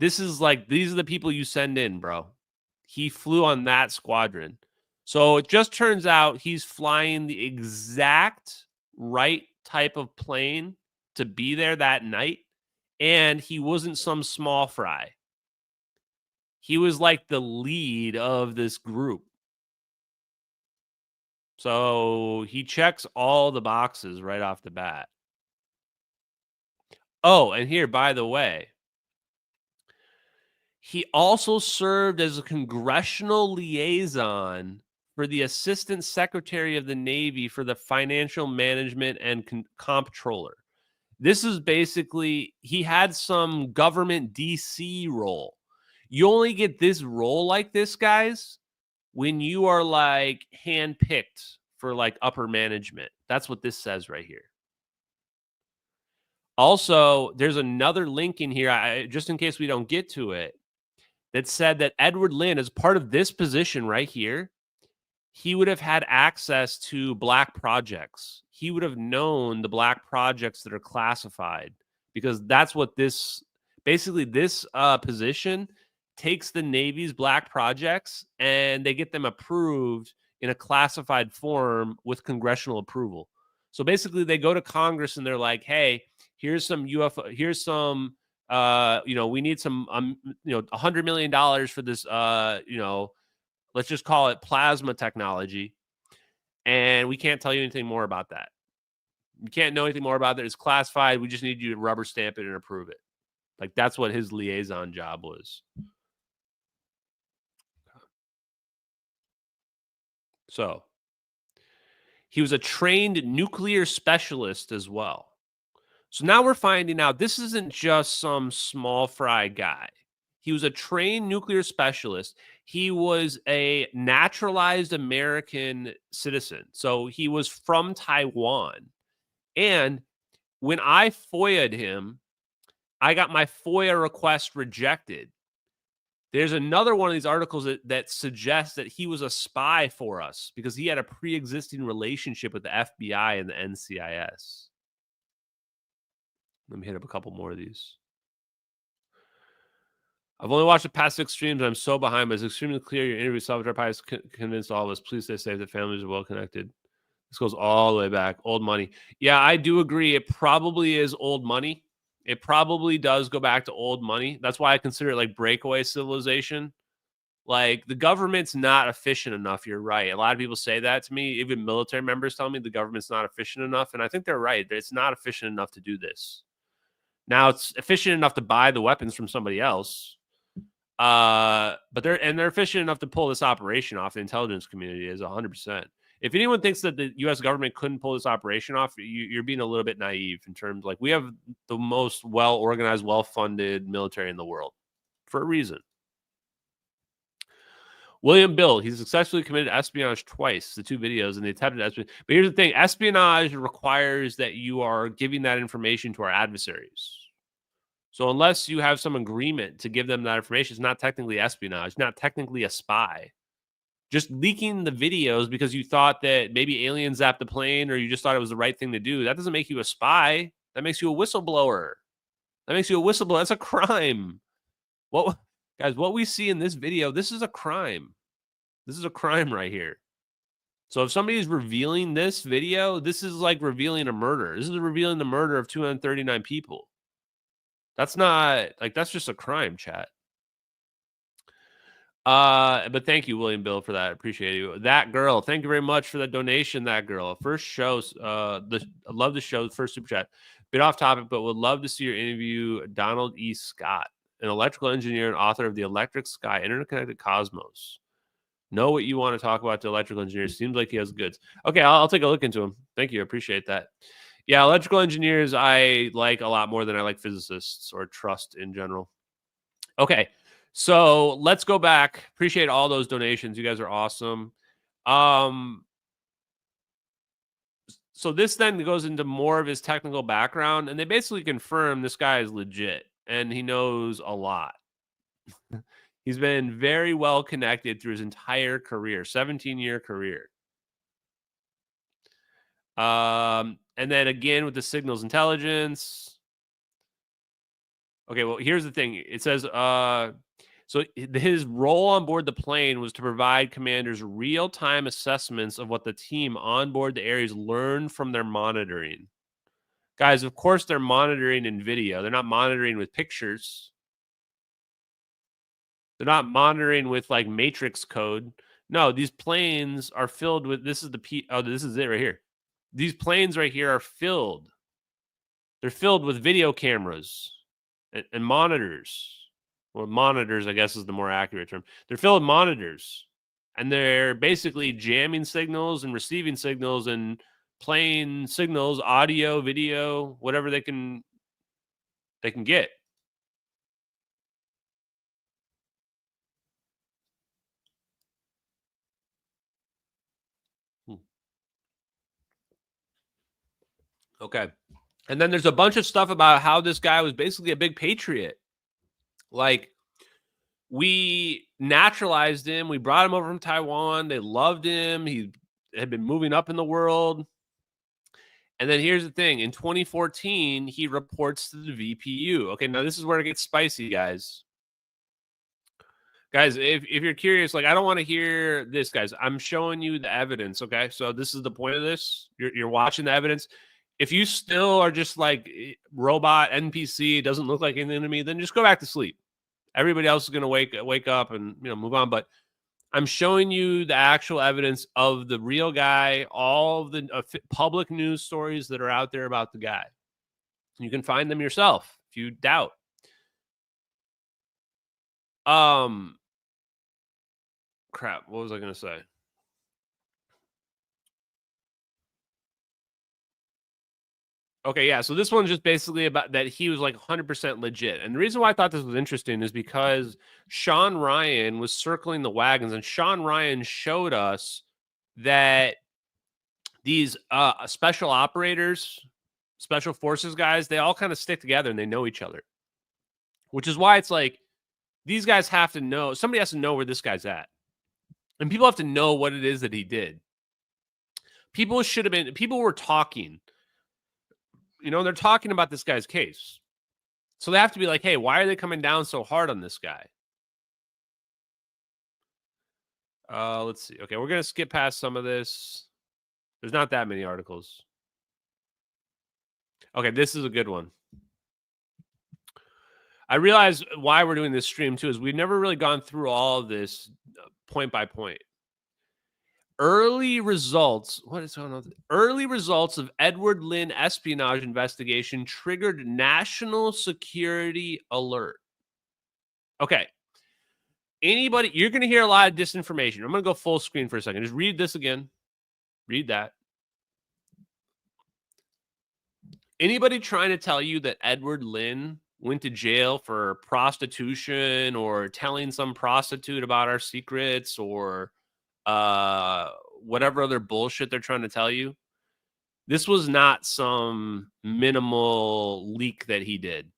These are the people you send in, bro. He flew on that squadron. So it just turns out he's flying the exact right type of plane to be there that night. And he wasn't some small fry. He was like the lead of this group. So he checks all the boxes right off the bat. Oh, and here, by the way, he also served as a congressional liaison for the Assistant Secretary of the Navy for the Financial Management and Comptroller. This is basically, he had some government DC role. You only get this role like this, guys, when you are like handpicked for like upper management. That's what this says right here. Also, there's another link in here, just in case we don't get to it, that said that Edward Lynn, as part of this position right here, he would have had access to black projects. He would have known the black projects that are classified, because that's what this, basically this position takes the Navy's black projects and they get them approved in a classified form with congressional approval. So basically they go to Congress and they're like, hey, here's some UFO, here's some, we need some, $100 million for this, let's just call it plasma technology. And we can't tell you anything more about that. You can't know anything more about that. It's classified. We just need you to rubber stamp it and approve it. Like, that's what his liaison job was. So he was a trained nuclear specialist as well. So now we're finding out this isn't just some small fry guy. He was a trained nuclear specialist. He was a naturalized American citizen. So he was from Taiwan. And when I FOIA'd him, I got my FOIA request rejected. There's another one of these articles that suggests that he was a spy for us because he had a pre-existing relationship with the FBI and the NCIS. Let me hit up a couple more of these. I've only watched the past 6 streams, and I'm so behind, but it's extremely clear your interview with Salvatore Pais convinced all of us. Please stay safe. The families are well connected. This goes all the way back. Old money. Yeah, I do agree. It probably is old money. It probably does go back to old money. That's why I consider it like breakaway civilization. Like, the government's not efficient enough. You're right. A lot of people say that to me. Even military members tell me the government's not efficient enough. And I think they're right. It's not efficient enough to do this. Now, it's efficient enough to buy the weapons from somebody else. But they're efficient enough to pull this operation off. The intelligence community is 100%. If anyone thinks that the U.S. government couldn't pull this operation off, you're being a little bit naive in terms, like, we have the most well-organized, well-funded military in the world for a reason. William Bill, he successfully committed espionage twice, the 2 videos, and the attempted espionage. But here's the thing, espionage requires that you are giving that information to our adversaries. So unless you have some agreement to give them that information, it's not technically espionage, not technically a spy. Just leaking the videos because you thought that maybe aliens zapped the plane or you just thought it was the right thing to do, that doesn't make you a spy. That makes you a whistleblower. That's a crime. Guys, what we see in this video, this is a crime. This is a crime right here. So if somebody is revealing this video, this is like revealing a murder. This is revealing the murder of 239 people. That's not, like, that's just a crime, chat. But thank you, William Bill, for that. Appreciate you. That girl, thank you very much for that donation. That girl, first shows. I love the show. First super chat. Bit off topic, but would love to see your interview. Donald E. Scott, an electrical engineer and author of The Electric Sky, Interconnected Cosmos. Know what you want to talk about to electrical engineers. Seems like he has goods. Okay, I'll take a look into him. Thank you. I appreciate that. Yeah, electrical engineers I like a lot more than I like physicists or trust in general. Okay. So let's go back. Appreciate all those donations. You guys are awesome. So this then goes into more of his technical background, and they basically confirm this guy is legit and he knows a lot. He's been very well connected through his entire career, 17-year career. And then again with the signals intelligence. Okay, well, here's the thing. It says, so his role on board the plane was to provide commanders real-time assessments of what the team on board the areas learned from their monitoring. Guys, of course, they're monitoring in video. They're not monitoring with pictures. They're not monitoring with like matrix code. No, these planes are filled with, this is this is it right here. These planes right here are filled. They're filled with video cameras and monitors. Well, monitors, I guess, is the more accurate term. They're filled with monitors, and they're basically jamming signals and receiving signals and playing signals, audio, video, whatever they can get. Okay. And then there's a bunch of stuff about how this guy was basically a big patriot. Like, we naturalized him. We brought him over from Taiwan. They loved him. He had been moving up in the world. And then here's the thing. In 2014, he reports to the VPU. Okay, now this is where it gets spicy, guys. Guys, if you're curious, like, I don't want to hear this, guys. I'm showing you the evidence, okay? So this is the point of this. You're watching the evidence. If you still are just like robot NPC, doesn't look like anything to me, then just go back to sleep. Everybody else is going to wake up and move on. But I'm showing you the actual evidence of the real guy, all of the public news stories that are out there about the guy. You can find them yourself if you doubt. Crap. What was I going to say? Okay, yeah. So this one's just basically about that he was like 100% legit. And the reason why I thought this was interesting is because Sean Ryan was circling the wagons, and Sean Ryan showed us that these special operators, special forces guys, they all kind of stick together and they know each other, which is why it's like these guys have to know, somebody has to know where this guy's at. And people have to know what it is that he did. People were talking. They're talking about this guy's case. So they have to be like, hey, why are they coming down so hard on this guy? Let's see. Okay, we're going to skip past some of this. There's not that many articles. Okay, this is a good one. I realize why we're doing this stream, too, is we've never really gone through all of this point by point. Early results. What is going on? Early results of Edward Lynn espionage investigation triggered national security alert. Okay. Anybody, you're going to hear a lot of disinformation. I'm going to go full screen for a second. Just read this again. Read that. Anybody trying to tell you that Edward Lynn went to jail for prostitution or telling some prostitute about our secrets or whatever other bullshit they're trying to tell you, this was not some minimal leak that he did.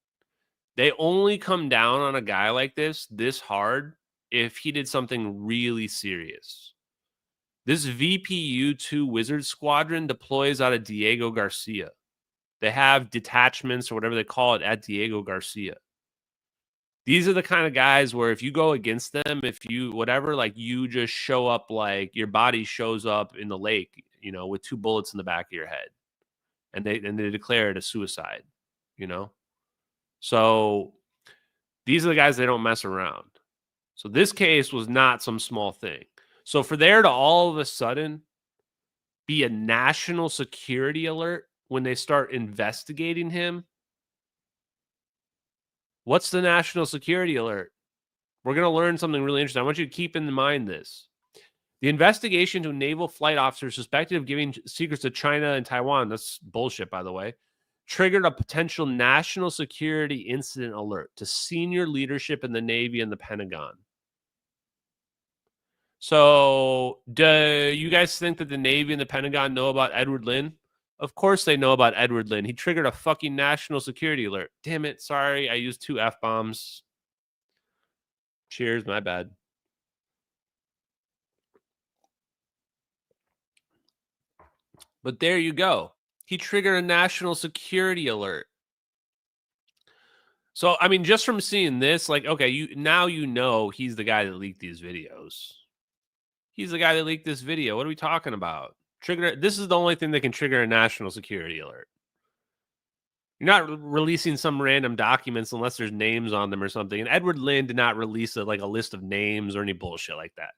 They only come down on a guy like this hard if he did something really serious. This VPU-2 Wizard Squadron deploys out of Diego Garcia. They have detachments or whatever they call it at Diego Garcia. These are the kind of guys where if you go against them, if you whatever, like you just show up like your body shows up in the lake, with 2 bullets in the back of your head, and they declare it a suicide, So these are the guys that don't mess around. So this case was not some small thing. So for there to all of a sudden be a national security alert when they start investigating him. What's the national security alert? We're going to learn something really interesting. I want you to keep in mind this. The investigation to naval flight officers suspected of giving secrets to China and Taiwan, that's bullshit, by the way, triggered a potential national security incident alert to senior leadership in the Navy and the Pentagon. So, do you guys think that the Navy and the Pentagon know about Edward Lynn? Of course they know about Edward Lynn. He triggered a fucking national security alert. Damn it. Sorry, I used 2 F-bombs. Cheers, my bad. But there you go. He triggered a national security alert. So, I mean, just from seeing this, like, okay, now you know he's the guy that leaked these videos. He's the guy that leaked this video. What are we talking about? This is the only thing that can trigger a national security alert. You're not releasing some random documents unless there's names on them or something. And Edward Lynn did not release a list of names or any bullshit like that.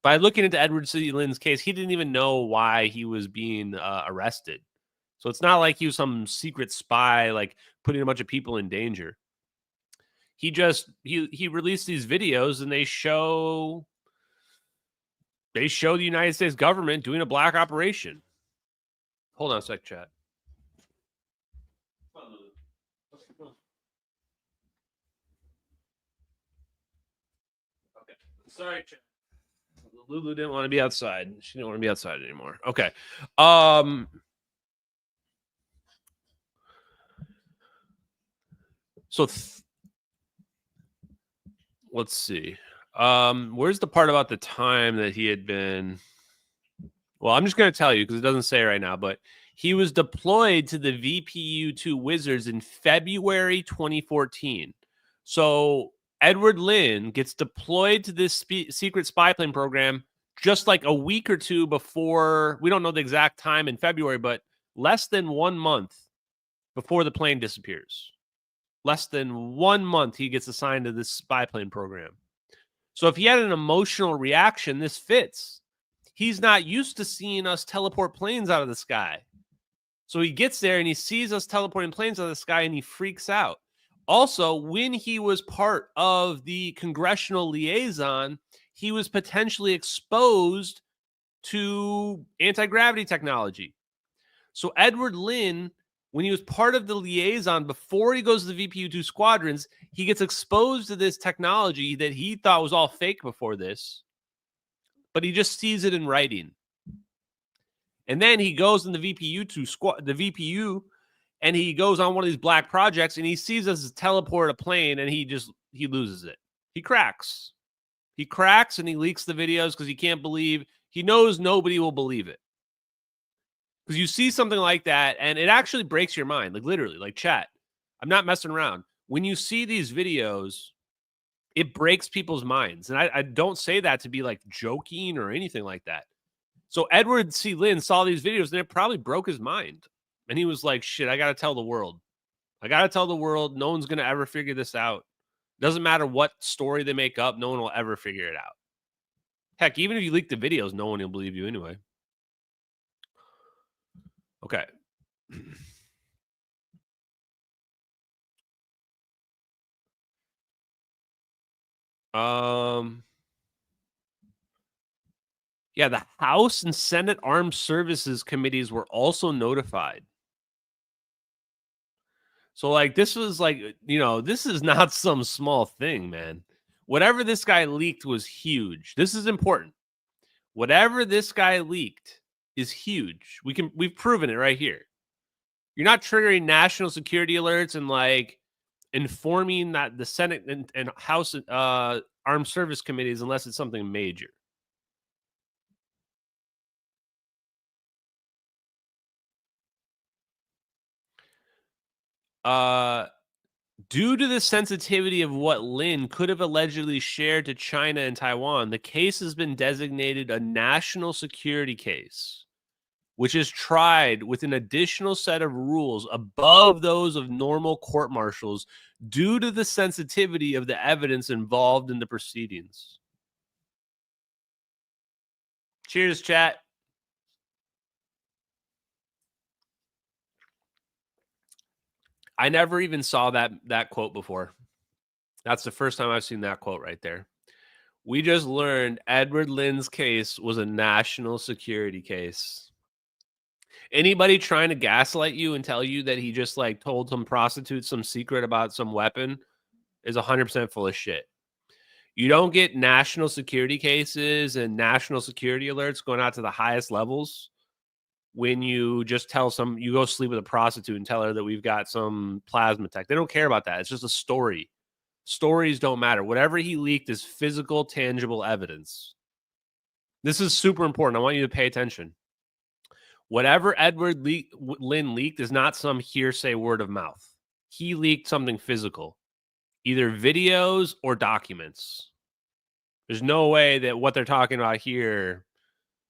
By looking into Edward C. Lynn's case, he didn't even know why he was being arrested. So it's not like he was some secret spy, like putting a bunch of people in danger. He released these videos, and they show the United States government doing a black operation. Hold on a sec, chat. Okay. Sorry, chat. Lulu didn't want to be outside. She didn't want to be outside anymore. Okay. So let's see. Where's the part about the time that he had been? Well, I'm just going to tell you because it doesn't say right now, but he was deployed to the VPU-2 Wizards in February 2014. So Edward Lynn gets deployed to this secret spy plane program just like a week or two before. We don't know the exact time in February, but less than 1 month before the plane disappears. Less than 1 month, he gets assigned to this spy plane program. So if he had an emotional reaction, this fits. He's not used to seeing us teleport planes out of the sky. So he gets there and he sees us teleporting planes out of the sky and he freaks out. Also, when he was part of the congressional liaison, he was potentially exposed to anti-gravity technology. So Edward Lynn, when he was part of the liaison, before he goes to the VPU-2 squadrons, he gets exposed to this technology that he thought was all fake before this, but he just sees it in writing. And then he goes in the VPU, and he goes on one of these black projects, and he sees us teleport a plane, and he loses it. He cracks. He cracks, and he leaks the videos because he can't believe. He knows nobody will believe it. Because you see something like that, and it actually breaks your mind, like literally, like chat. I'm not messing around. When you see these videos, it breaks people's minds. And I don't say that to be like joking or anything like that. So Edward C. Lynn saw these videos, and it probably broke his mind. And he was like, shit, I got to tell the world. I got to tell the world. No one's going to ever figure this out. Doesn't matter what story they make up. No one will ever figure it out. Heck, even if you leak the videos, no one will believe you anyway. Okay. Yeah, the House and Senate Armed Services Committees were also notified. So, like, this was like, this is not some small thing, man. Whatever this guy leaked was huge. This is important. Whatever this guy leaked is huge. We've proven it right here. You're not triggering national security alerts and like informing that the Senate and House Armed Service Committees unless it's something major. Due to the sensitivity of what Lin could have allegedly shared to China and Taiwan, the case has been designated a national security case, which is tried with an additional set of rules above those of normal court martials due to the sensitivity of the evidence involved in the proceedings. Cheers, chat. I never even saw that quote before. That's the first time I've seen that quote right there. We just learned Edward Lin's case was a national security case. Anybody trying to gaslight you and tell you that he just like told some prostitute some secret about some weapon is 100% full of shit. You don't get national security cases and national security alerts going out to the highest levels when you just you go sleep with a prostitute and tell her that we've got some plasma tech. They don't care about that. It's just a story. Stories don't matter. Whatever he leaked is physical, tangible evidence. This is super important. I want you to pay attention. Whatever Edward Lin leaked is not some hearsay word of mouth. He leaked something physical, either videos or documents. There's no way that what they're talking about here,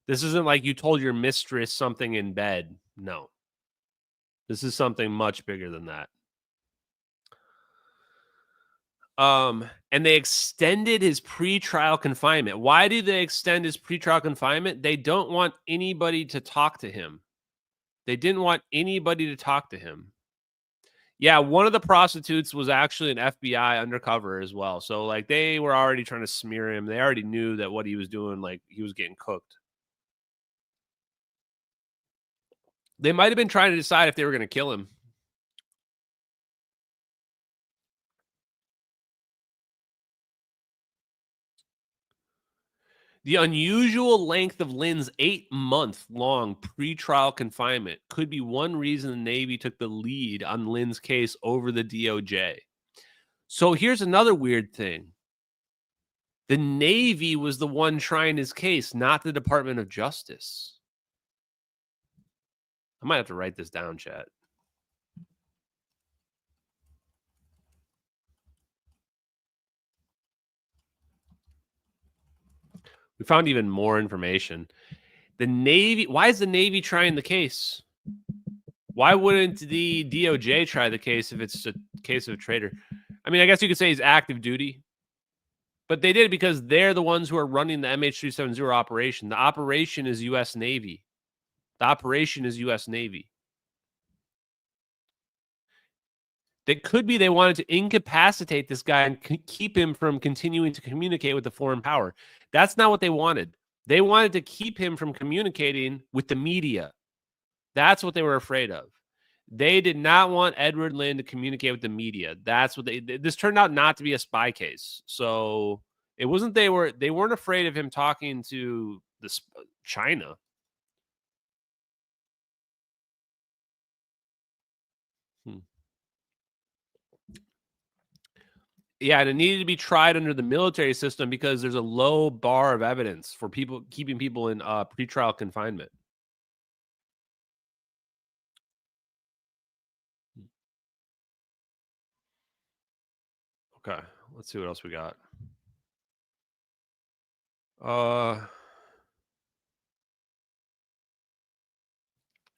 this isn't like you told your mistress something in bed. No. This is something much bigger than that. And they extended his pretrial confinement. Why do they extend his pretrial confinement? They don't want anybody to talk to him. They didn't want anybody to talk to him. Yeah, one of the prostitutes was actually an FBI undercover as well. So, like, they were already trying to smear him. They already knew that what he was doing, like, he was getting cooked. They might have been trying to decide if they were going to kill him. The unusual length of Lynn's 8-month-long pretrial confinement could be one reason the Navy took the lead on Lynn's case over the DOJ. So here's another weird thing. The Navy was the one trying his case, not the Department of Justice. I might have to write this down, chat. We found even more information. The Navy, why is the Navy trying the case? Why wouldn't the DOJ try the case if it's a case of a traitor? I mean, I guess you could say he's active duty, but they did because they're the ones who are running the MH370 operation. The operation is U.S. Navy. The operation is U.S. Navy. That could be they wanted to incapacitate this guy and keep him from continuing to communicate with the foreign power. That's not what they wanted. They wanted to keep him from communicating with the media. That's what they were afraid of. They did not want Edward Lynn to communicate with the media. That's what this turned out not to be a spy case. So it wasn't they weren't afraid of him talking to China. Yeah, and it needed to be tried under the military system because there's a low bar of evidence for people keeping people in pretrial confinement. Okay, let's see what else we got.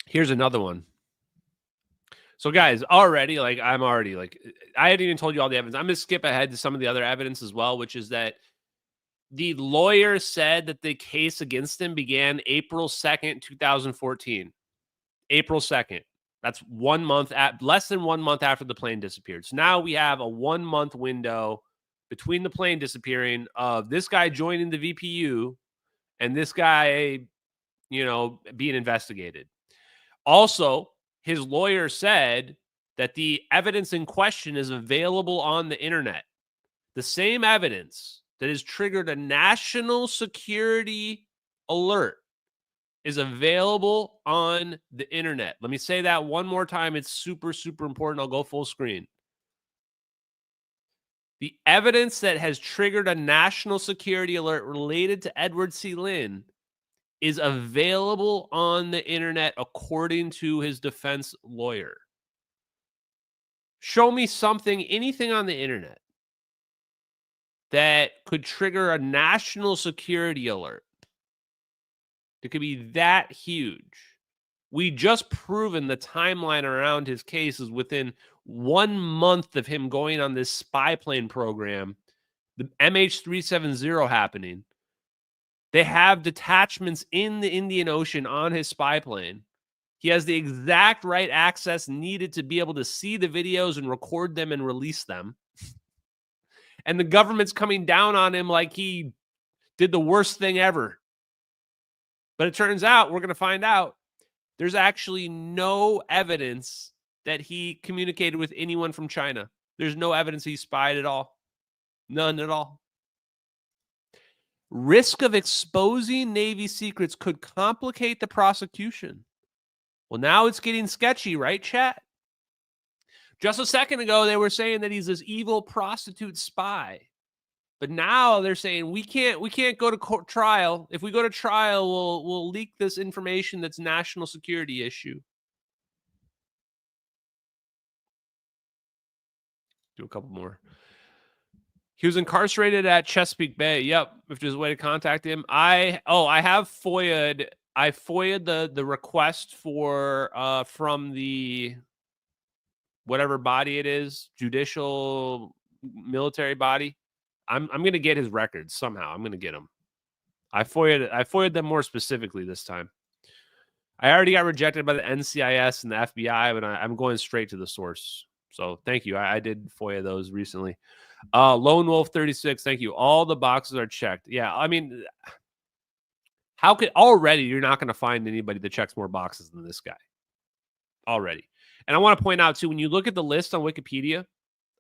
Here's another one. So, guys, already, I hadn't even told you all the evidence. I'm going to skip ahead to some of the other evidence as well, which is that the lawyer said that the case against him began April 2nd, 2014. April 2nd. That's 1 month, less than 1 month after the plane disappeared. So now we have a 1 month window between the plane disappearing of this guy joining the VPU and this guy, being investigated. Also, his lawyer said that the evidence in question is available on the internet. The same evidence that has triggered a national security alert is available on the internet. Let me say that one more time. It's super, super important. I'll go full screen. The evidence that has triggered a national security alert related to Edward C. Lynn is available on the internet, according to his defense lawyer. Show me anything on the internet that could trigger a national security alert. It could be that huge. We just proven the timeline around his case is within 1 month of him going on this spy plane program, the MH370 happening. They have detachments in the Indian Ocean on his spy plane. He has the exact right access needed to be able to see the videos and record them and release them. And the government's coming down on him like he did the worst thing ever. But it turns out, we're going to find out, there's actually no evidence that he communicated with anyone from China. There's no evidence he spied at all. None at all. Risk of exposing Navy secrets could complicate the prosecution. Well, now it's getting sketchy, right, chat? Just a second ago, they were saying that he's this evil prostitute spy. But now they're saying we can't go to trial. If we go to trial, we'll leak this information that's national security issue. Do a couple more. He was incarcerated at Chesapeake Bay. Yep, if there's a way to contact him. I have FOIA'd I FOIA'd the request for from the whatever body it is, judicial military body. I'm gonna get his records somehow. I'm gonna get them. I FOIA'd them more specifically this time. I already got rejected by the NCIS and the FBI, but I'm going straight to the source. So thank you. I did FOIA those recently. Lone Wolf 36, thank you. All the boxes are checked. Yeah, I mean, how could already you're not going to find anybody that checks more boxes than this guy already. And I want to point out too, when you look at the list on Wikipedia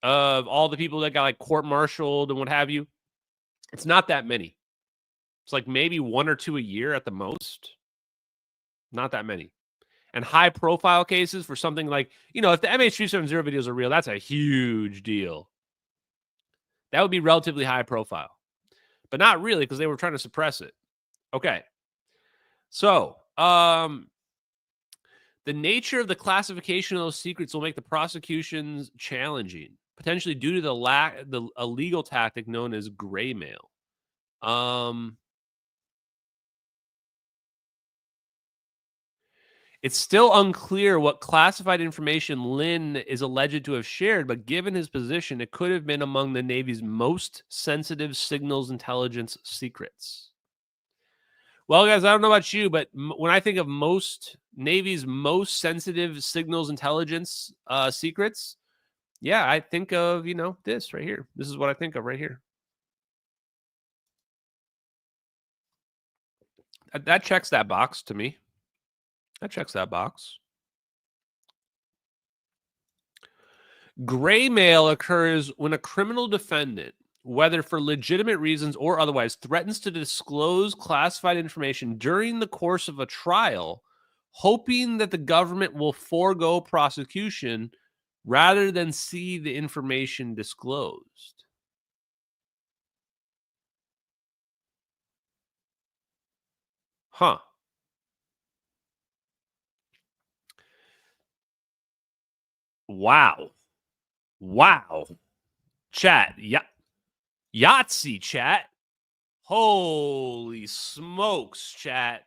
of all the people that got like court-martialed and what have you, it's not that many. It's like maybe 1 or 2 a year at the most. Not that many. And high-profile cases for something like, you know, if the MH370 videos are real, that's a huge deal. That would be relatively high profile. But not really, because they were trying to suppress it. Okay. So, the nature of the classification of those secrets will make the prosecutions challenging, potentially due to the illegal tactic known as gray mail. It's still unclear what classified information Lynn is alleged to have shared, but given his position, it could have been among the Navy's most sensitive signals intelligence secrets. Well, guys, I don't know about you, but when I think of Navy's most sensitive signals intelligence secrets, yeah, I think of, you know, this right here. This is what I think of right here. That checks that box to me. That checks that box. Gray mail occurs when a criminal defendant, whether for legitimate reasons or otherwise, threatens to disclose classified information during the course of a trial, hoping that the government will forego prosecution rather than see the information disclosed. Huh. Wow. Wow. Chat. Yeah. Yahtzee, chat. Holy smokes, chat.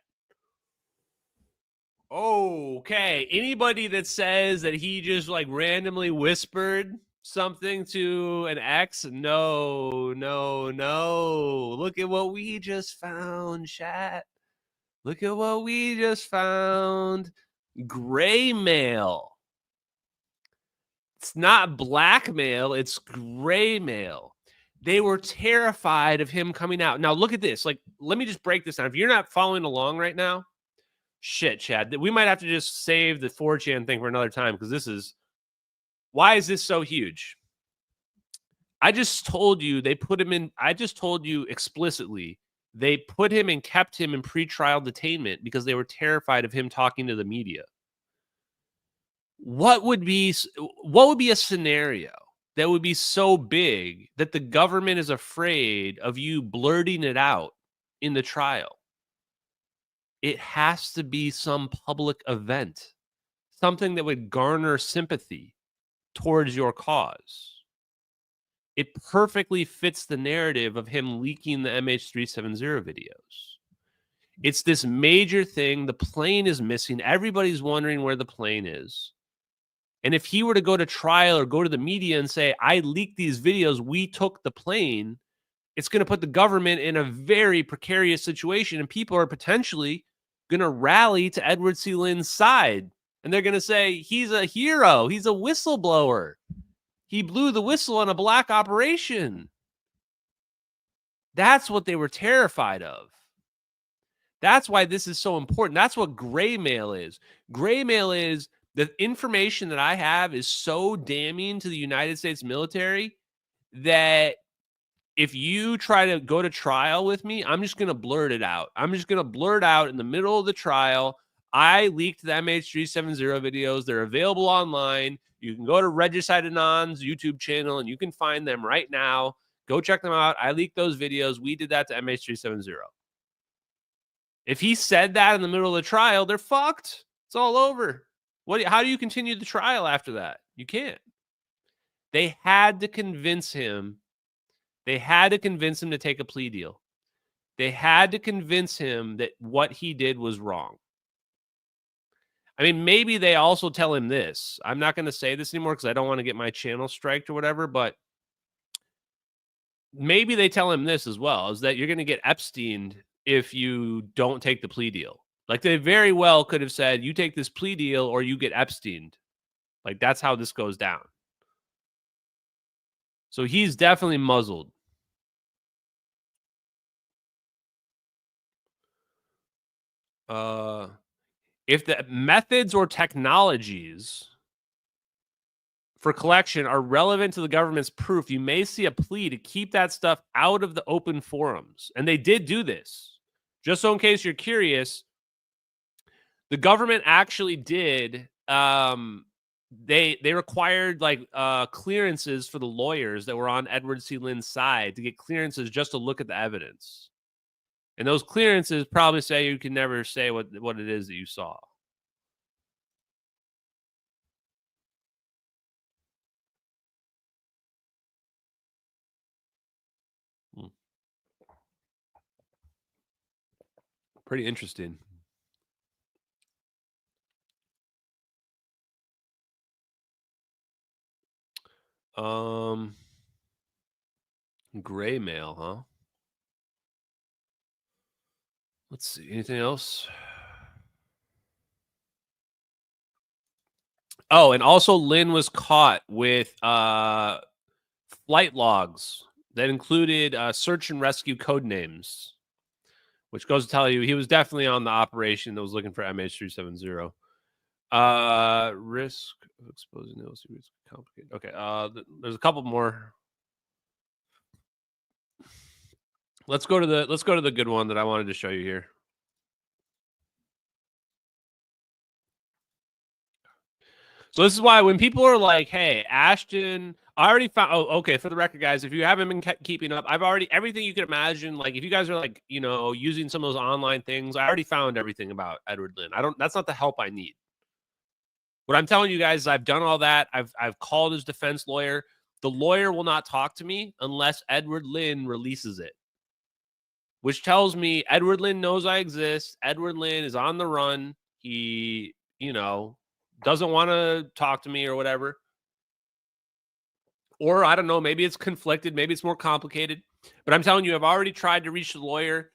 Okay. Anybody that says that he just like randomly whispered something to an ex? No. Look at what we just found, chat. Look at what we just found. Gray mail. It's not blackmail, it's gray mail. They were terrified of him coming out. Now, look at this. Like, let me just break this down. If you're not following along right now, shit, Chad, we might have to just save the 4chan thing for another time because this is, why is this so huge? I just told you they put him in, I just told you explicitly, they put him and kept him in pretrial detainment because they were terrified of him talking to the media. What would be a scenario that would be so big that the government is afraid of you blurting it out in the trial? It has to be some public event, something that would garner sympathy towards your cause. It perfectly fits the narrative of him leaking the MH370 videos. It's this major thing. The plane is missing. Everybody's wondering where the plane is. And if he were to go to trial or go to the media and say, I leaked these videos, we took the plane, it's going to put the government in a very precarious situation. And people are potentially going to rally to Edward C. Lynn's side. And they're going to say, he's a hero. He's a whistleblower. He blew the whistle on a black operation. That's what they were terrified of. That's why this is so important. That's what gray mail is. Gray mail is the information that I have is so damning to the United States military that if you try to go to trial with me, I'm just going to blurt it out. I'm just going to blurt out in the middle of the trial. I leaked the MH370 videos. They're available online. You can go to Regicide Anon's YouTube channel and you can find them right now. Go check them out. I leaked those videos. We did that to MH370. If he said that in the middle of the trial, they're fucked. It's all over. How do you continue the trial after that? You can't. They had to convince him. They had to convince him to take a plea deal. They had to convince him that what he did was wrong. I mean, maybe they also tell him this. I'm not going to say this anymore because I don't want to get my channel striked or whatever, but maybe they tell him this as well, is that you're going to get Epsteined if you don't take the plea deal. Like, they very well could have said, you take this plea deal or you get Epsteined. Like, that's how this goes down. So he's definitely muzzled. If the methods or technologies for collection are relevant to the government's proof, you may see a plea to keep that stuff out of the open forums. And they did do this. Just so in case you're curious, the government actually did, they required like clearances for the lawyers that were on Edward C. Lynn's side to get clearances just to look at the evidence. And those clearances probably say you can never say what it is that you saw. Pretty interesting. Gray mail, huh? Let's see. Anything else? Oh, and also Lynn was caught with flight logs that included search and rescue code names, which goes to tell you he was definitely on the operation that was looking for MH370. Risk of exposing those is complicated. Okay, there's a couple more. Let's go to the good one that I wanted to show you here. So this is why when people are like, "Hey, Ashton," I already found. Oh, okay. For the record, guys, if you haven't been keeping up, I've already everything you can imagine. Like, if you guys are like, using some of those online things, I already found everything about Edward Lynn. That's not the help I need. What I'm telling you guys is I've done all that. I've called his defense lawyer. The lawyer will not talk to me unless Edward Lynn releases it, which tells me Edward Lynn knows I exist. Edward Lynn is on the run. He, doesn't want to talk to me or whatever. Or I don't know, maybe it's conflicted. Maybe it's more complicated. But I'm telling you, I've already tried to reach the lawyer.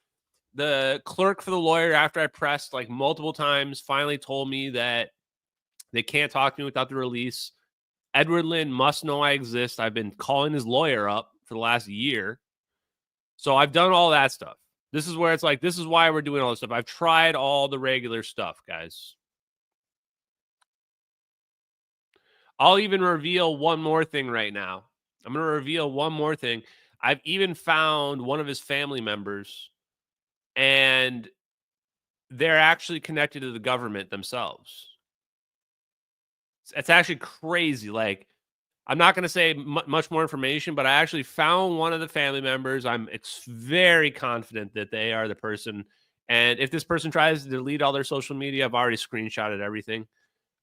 The clerk for the lawyer, after I pressed like multiple times, finally told me that they can't talk to me without the release. Edward Lynn must know I exist. I've been calling his lawyer up for the last year. So I've done all that stuff. This is where it's like, this is why we're doing all this stuff. I've tried all the regular stuff, guys. I'll even reveal one more thing right now. I'm going to reveal one more thing. I've even found one of his family members, and they're actually connected to the government themselves. It's actually crazy. Like, I'm not going to say much more information, but I actually found one of the family members. I'm very confident that they are the person. And if this person tries to delete all their social media, I've already screenshotted everything.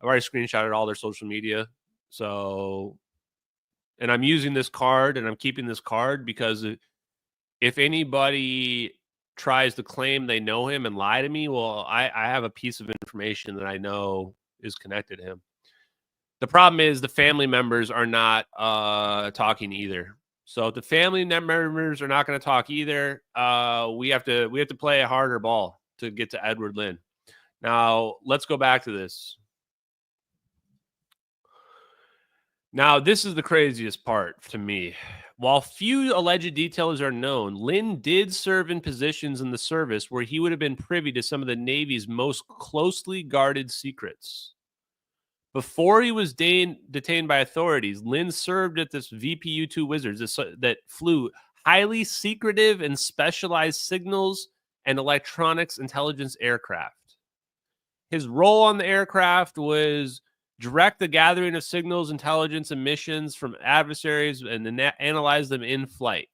I've already screenshotted all their social media. So, and I'm using this card and I'm keeping this card because if anybody tries to claim they know him and lie to me, well, I have a piece of information that I know is connected to him. The problem is the family members are not talking either. So if the family members are not going to talk either, we have to play a harder ball to get to Edward Lynn. Now, let's go back to this. Now, this is the craziest part to me. While few alleged details are known, Lynn did serve in positions in the service where he would have been privy to some of the Navy's most closely guarded secrets. Before he was detained by authorities, Lynn served at this VPU-2 Wizards that flew highly secretive and specialized signals and electronics intelligence aircraft. His role on the aircraft was direct the gathering of signals, intelligence, and missions from adversaries and then analyze them in flight.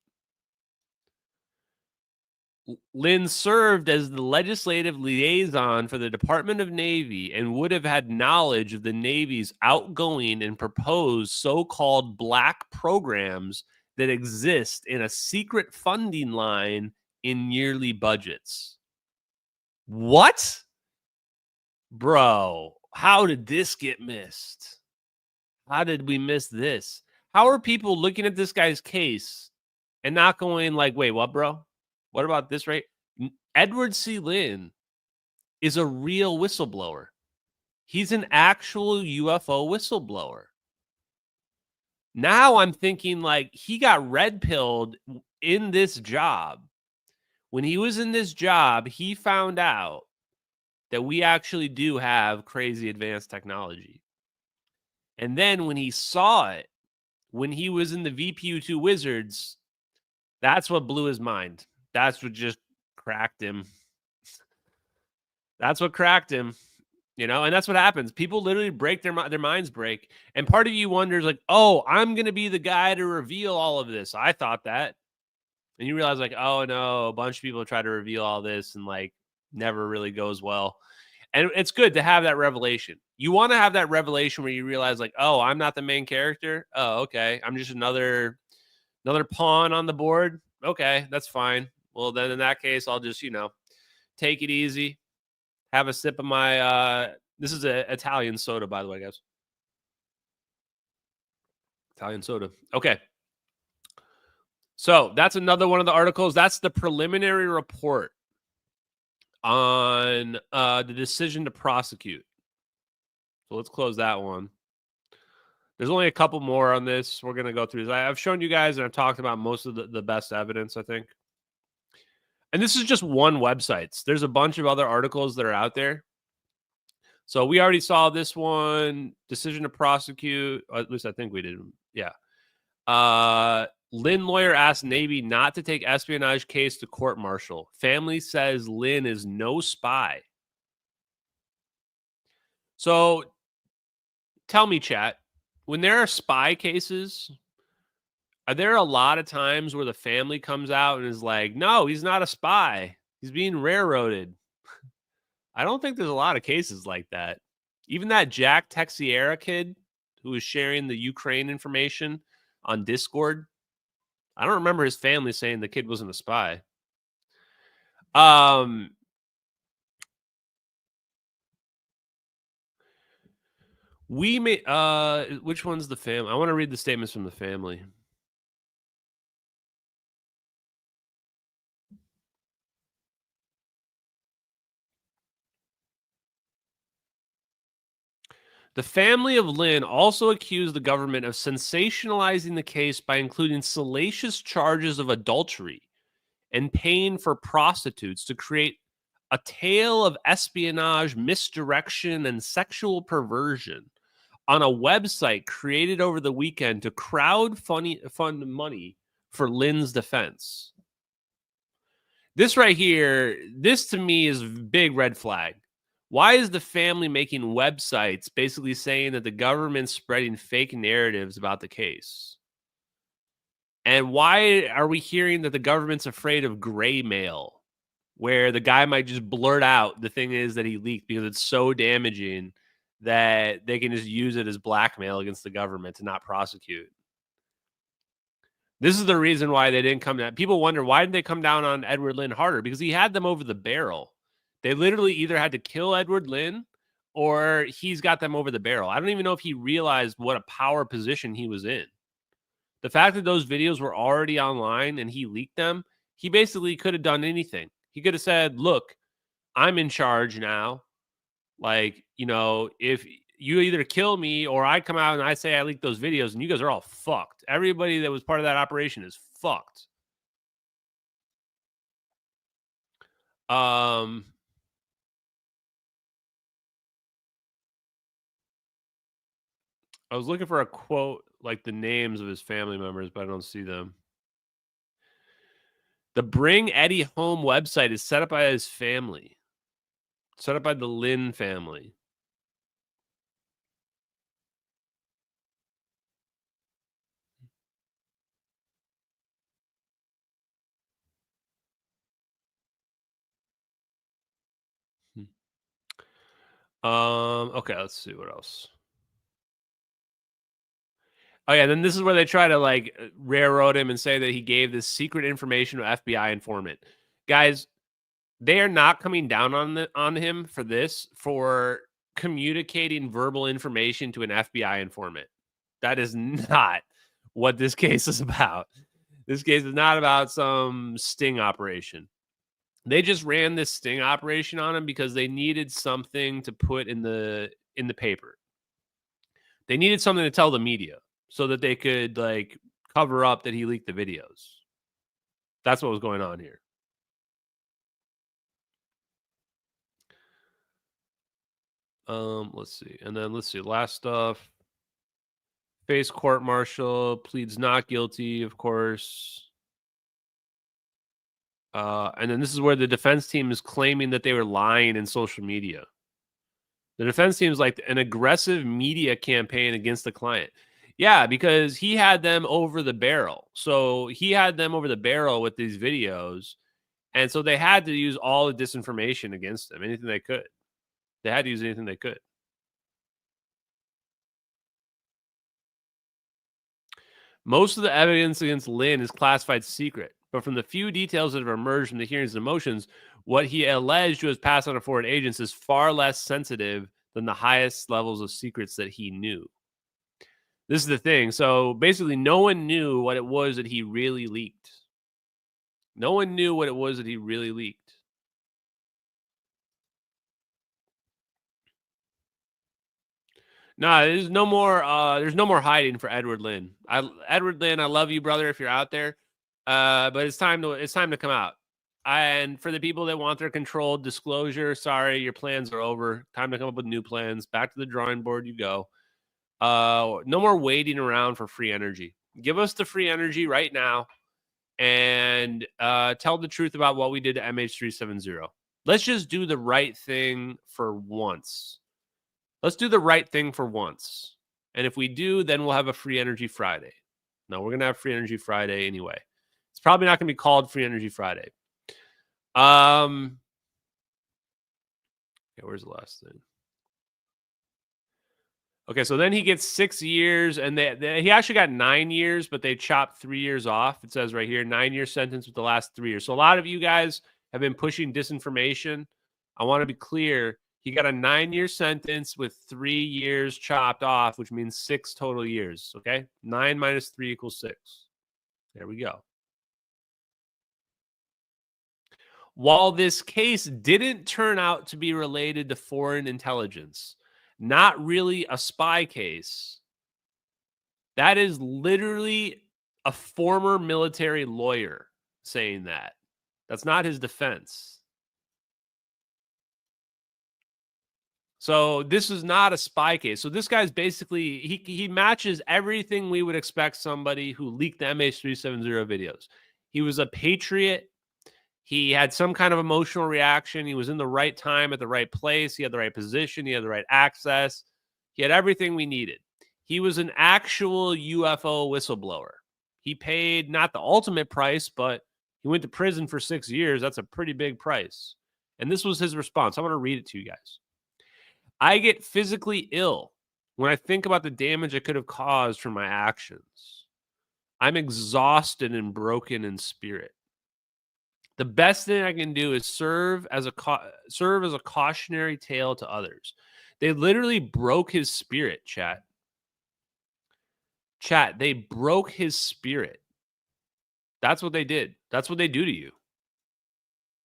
Lynn served as the legislative liaison for the Department of Navy and would have had knowledge of the Navy's outgoing and proposed so-called black programs that exist in a secret funding line in yearly budgets. What? Bro, how did this get missed? How did we miss this? How are people looking at this guy's case and not going like, wait, what, bro? What about this, right? Edward C. Lynn is a real whistleblower. He's an actual UFO whistleblower. Now I'm thinking like he got red-pilled in this job. When he was in this job, he found out that we actually do have crazy advanced technology. And then when he saw it, when he was in the VPU2 Wizards, that's what blew his mind. That's what just cracked him. That's what cracked him, you know, and that's what happens. People literally break their minds break. And part of you wonders like, oh, I'm going to be the guy to reveal all of this. I thought that. And you realize like, oh no, a bunch of people try to reveal all this and like never really goes well. And it's good to have that revelation. You want to have that revelation where you realize like, oh, I'm not the main character. Oh, okay. I'm just another pawn on the board. Okay, that's fine. Well, then in that case, I'll just, you know, take it easy. Have a sip of my, this is an Italian soda, by the way, guys. Italian soda. Okay. So that's another one of the articles. That's the preliminary report on the decision to prosecute. So let's close that one. There's only a couple more on this. We're going to go through this. I've shown you guys and I've talked about most of the best evidence, I think. And this is just one website. There's a bunch of other articles that are out there. So we already saw this one, decision to prosecute. Or at least I think we did. Yeah. Lynn lawyer asks Navy not to take espionage case to court martial. Family says Lynn is no spy. So tell me, chat, when there are spy cases, are there a lot of times where the family comes out and is like, no, he's not a spy. He's being railroaded. I don't think there's a lot of cases like that. Even that Jack Texiera kid who was sharing the Ukraine information on Discord, I don't remember his family saying the kid wasn't a spy. We may which one's the family? I want to read the statements from the family. The family of Lynn also accused the government of sensationalizing the case by including salacious charges of adultery and paying for prostitutes to create a tale of espionage, misdirection, and sexual perversion on a website created over the weekend to fund money for Lynn's defense. This right here, this to me is a big red flag. Why is the family making websites basically saying that the government's spreading fake narratives about the case? And why are we hearing that the government's afraid of gray mail, where the guy might just blurt out the thing is that he leaked because it's so damaging that they can just use it as blackmail against the government to not prosecute? This is the reason why they didn't come down. People wonder, why didn't they come down on Edward Lynn harder? Because he had them over the barrel. They literally either had to kill Edward Lynn or he's got them over the barrel. I don't even know if he realized what a power position he was in. The fact that those videos were already online and he leaked them, he basically could have done anything. He could have said, look, I'm in charge now. Like, you know, if you either kill me or I come out and I say I leaked those videos and you guys are all fucked. Everybody that was part of that operation is fucked. I was looking for a quote, like the names of his family members, but I don't see them. The Bring Eddie Home website is set up by his family. Set up by the Lynn family. Okay, let's see what else. Oh yeah, then this is where they try to like railroad him and say that he gave this secret information to FBI informant. Guys, they are not coming down on him for this, for communicating verbal information to an FBI informant. That is not what this case is about. This case is not about some sting operation. They just ran this sting operation on him because they needed something to put in the paper. They needed something to tell the media so that they could like cover up that he leaked the videos. That's what was going on here. Let's see. And then let's see. Last stuff. Face court martial, pleads not guilty, of course. And then this is where the defense team is claiming that they were lying in social media. The defense team is like an aggressive media campaign against the client. Yeah, because he had them over the barrel. So he had them over the barrel with these videos. And so they had to use all the disinformation against him, anything they could. They had to use anything they could. Most of the evidence against Lynn is classified secret, but from the few details that have emerged from the hearings and motions, what he alleged to have passed on to foreign agents is far less sensitive than the highest levels of secrets that he knew. This is the thing. So basically, no one knew what it was that he really leaked. No one knew what it was that he really leaked. No, there's no more hiding for Edward Lynn. Edward Lynn, I love you, brother, if you're out there. But it's time to come out. And for the people that want their controlled disclosure, sorry, your plans are over. Time to come up with new plans. Back to the drawing board you go. No more waiting around for free energy. Give us the free energy right now and tell the truth about what we did to MH370. Let's just do the right thing for once. Let's do the right thing for once. And if we do, then we'll have a Free Energy Friday. No, we're going to have Free Energy Friday anyway. It's probably not going to be called Free Energy Friday. Okay, where's the last thing? Okay, so then he gets 6 years, and he actually got 9 years, but they chopped 3 years off. It says right here, 9-year sentence with the last 3 years. So a lot of you guys have been pushing disinformation. I want to be clear. He got a 9-year sentence with 3 years chopped off, which means 6 total years. Okay, 9 minus 3 equals 6. There we go. While this case didn't turn out to be related to foreign intelligence, not really a spy case, that is literally a former military lawyer saying that. That's not his defense. So this is not a spy case. So this guy's basically, he matches everything we would expect somebody who leaked the MH370 videos. He was a patriot. He had some kind of emotional reaction. He was in the right time at the right place. He had the right position. He had the right access. He had everything we needed. He was an actual UFO whistleblower. He paid not the ultimate price, but he went to prison for 6 years. That's a pretty big price. And this was his response. I want to read it to you guys. I get physically ill when I think about the damage I could have caused from my actions. I'm exhausted and broken in spirit. The best thing I can do is serve as a cautionary tale to others. They literally broke his spirit, chat. Chat, they broke his spirit. That's what they did. That's what they do to you.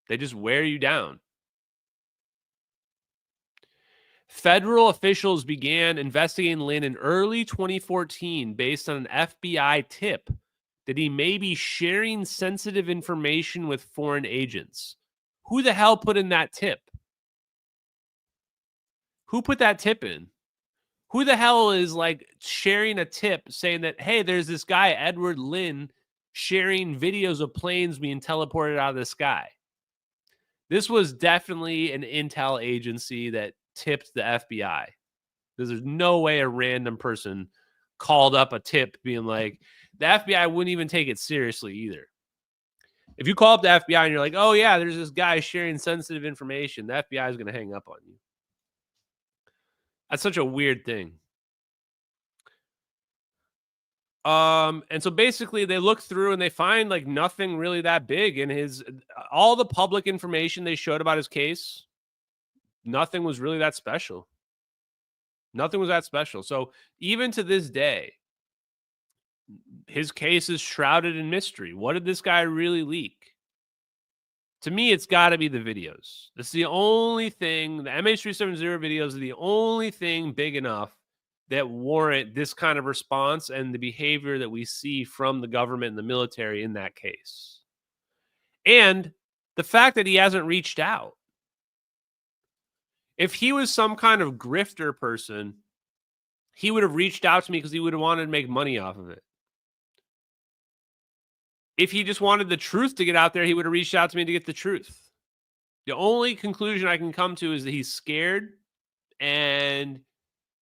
They just wear you down. Federal officials began investigating Lynn in early 2014 based on an FBI tip that he may be sharing sensitive information with foreign agents. Who the hell put in that tip? Who put that tip in? Who the hell is like sharing a tip saying that, hey, there's this guy, Edward Lynn, sharing videos of planes being teleported out of the sky? This was definitely an intel agency that tipped the FBI. Because there's no way a random person called up a tip being like, the FBI wouldn't even take it seriously either. If you call up the FBI and you're like, oh yeah, there's this guy sharing sensitive information, the FBI is going to hang up on you. That's such a weird thing. And so basically they look through and they find like nothing really that big in his, all the public information they showed about his case. Nothing was really that special. Nothing was that special. So even to this day, his case is shrouded in mystery. What did this guy really leak? To me, it's got to be the videos. That's the only thing. The MH370 videos are the only thing big enough that warrant this kind of response and the behavior that we see from the government and the military in that case. And the fact that he hasn't reached out. If he was some kind of grifter person, he would have reached out to me because he would have wanted to make money off of it. If he just wanted the truth to get out there, he would have reached out to me to get the truth. The only conclusion I can come to is that he's scared and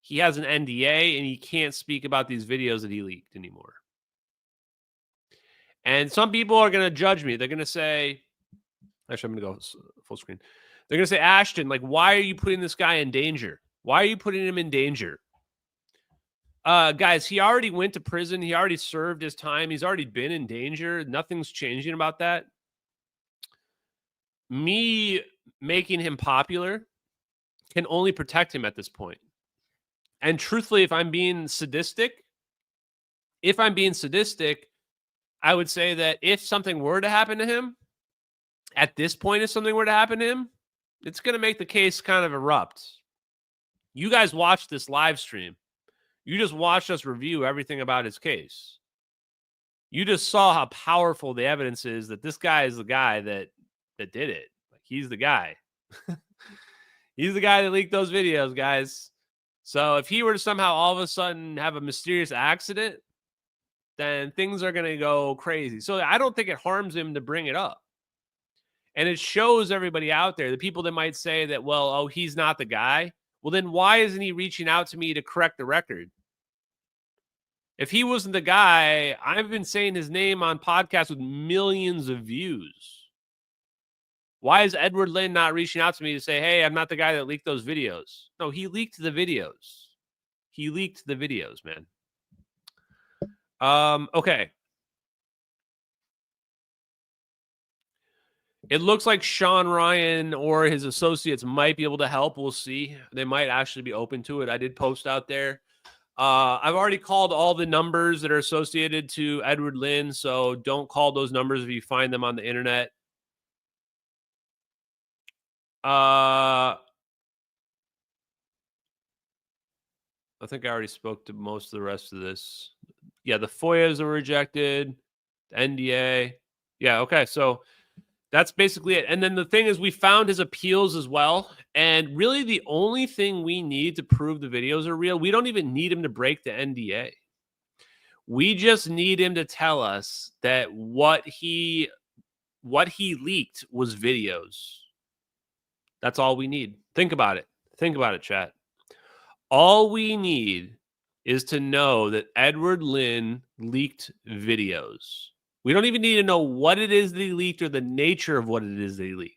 he has an NDA and he can't speak about these videos that he leaked anymore. And some people are going to judge me. They're going to say, actually, I'm going to go full screen. They're going to say, Ashton, like, why are you putting this guy in danger? Why are you putting him in danger? Guys, he already went to prison. He already served his time. He's already been in danger. Nothing's changing about that. Me making him popular can only protect him at this point. And truthfully, if I'm being sadistic, I would say that if something were to happen to him, at this point, if something were to happen to him, it's going to make the case kind of erupt. You guys watched this live stream. You just watched us review everything about his case. You just saw how powerful the evidence is that this guy is the guy that did it. Like, he's the guy. He's the guy that leaked those videos, guys. So if he were to somehow all of a sudden have a mysterious accident, then things are going to go crazy. So I don't think it harms him to bring it up. And it shows everybody out there, the people that might say that, well, oh, he's not the guy. Well, then why isn't he reaching out to me to correct the record? If he wasn't the guy, I've been saying his name on podcasts with millions of views. Why is Edward Lynn not reaching out to me to say, hey, I'm not the guy that leaked those videos? No, he leaked the videos. He leaked the videos, man. Okay. It looks like Sean Ryan or his associates might be able to help. We'll see. They might actually be open to it. I did post out there. I've already called all the numbers that are associated to Edward Lynn, so don't call those numbers if you find them on the internet. I think I already spoke to most of the rest of this. Yeah, the FOIAs are rejected. The NDA. Yeah, okay, so that's basically it. And then the thing is, we found his appeals as well. And really the only thing we need to prove the videos are real, we don't even need him to break the NDA. We just need him to tell us that what he leaked was videos. That's all we need. Think about it. Think about it, chat. All we need is to know that Edward Lynn leaked videos. We don't even need to know what it is that he leaked or the nature of what it is that he leaked.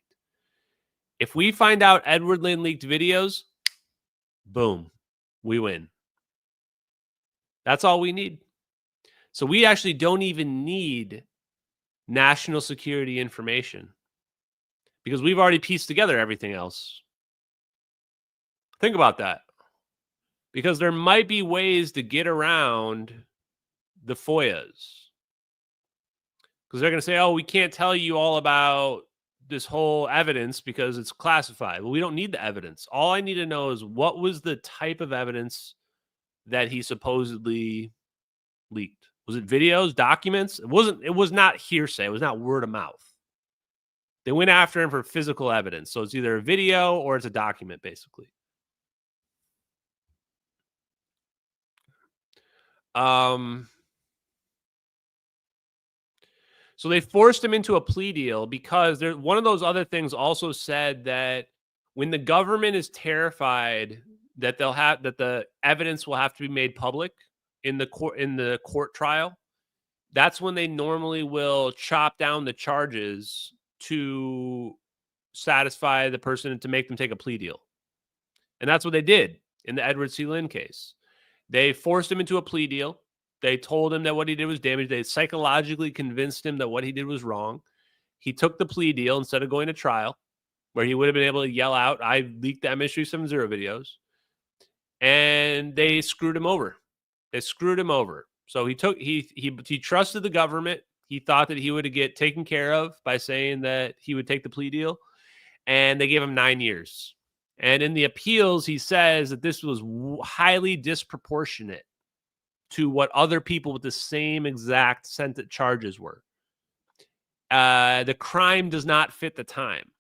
If we find out Edward Lynn leaked videos, boom, we win. That's all we need. So we actually don't even need national security information because we've already pieced together everything else. Think about that. Because there might be ways to get around the FOIAs. Because they're going to say, oh, we can't tell you all about this whole evidence because it's classified. Well, we don't need the evidence. All I need to know is what was the type of evidence that he supposedly leaked. Was it videos, documents? It was not hearsay. It was not word of mouth. They went after him for physical evidence. So it's either a video or it's a document, basically. So they forced him into a plea deal because one of those other things also said that when the government is terrified that the evidence will have to be made public in the court trial, that's when they normally will chop down the charges to satisfy the person to make them take a plea deal. And that's what they did in the Edward C. Lynn case. They forced him into a plea deal. They told him that what he did was damage. They psychologically convinced him that what he did was wrong. He took the plea deal instead of going to trial, where he would have been able to yell out, I leaked the MH370 videos. And they screwed him over. They screwed him over. So he trusted the government. He thought that he would get taken care of by saying that he would take the plea deal. And they gave him 9 years. And in the appeals, he says that this was highly disproportionate to what other people with the same exact sentence charges were. The crime does not fit the time.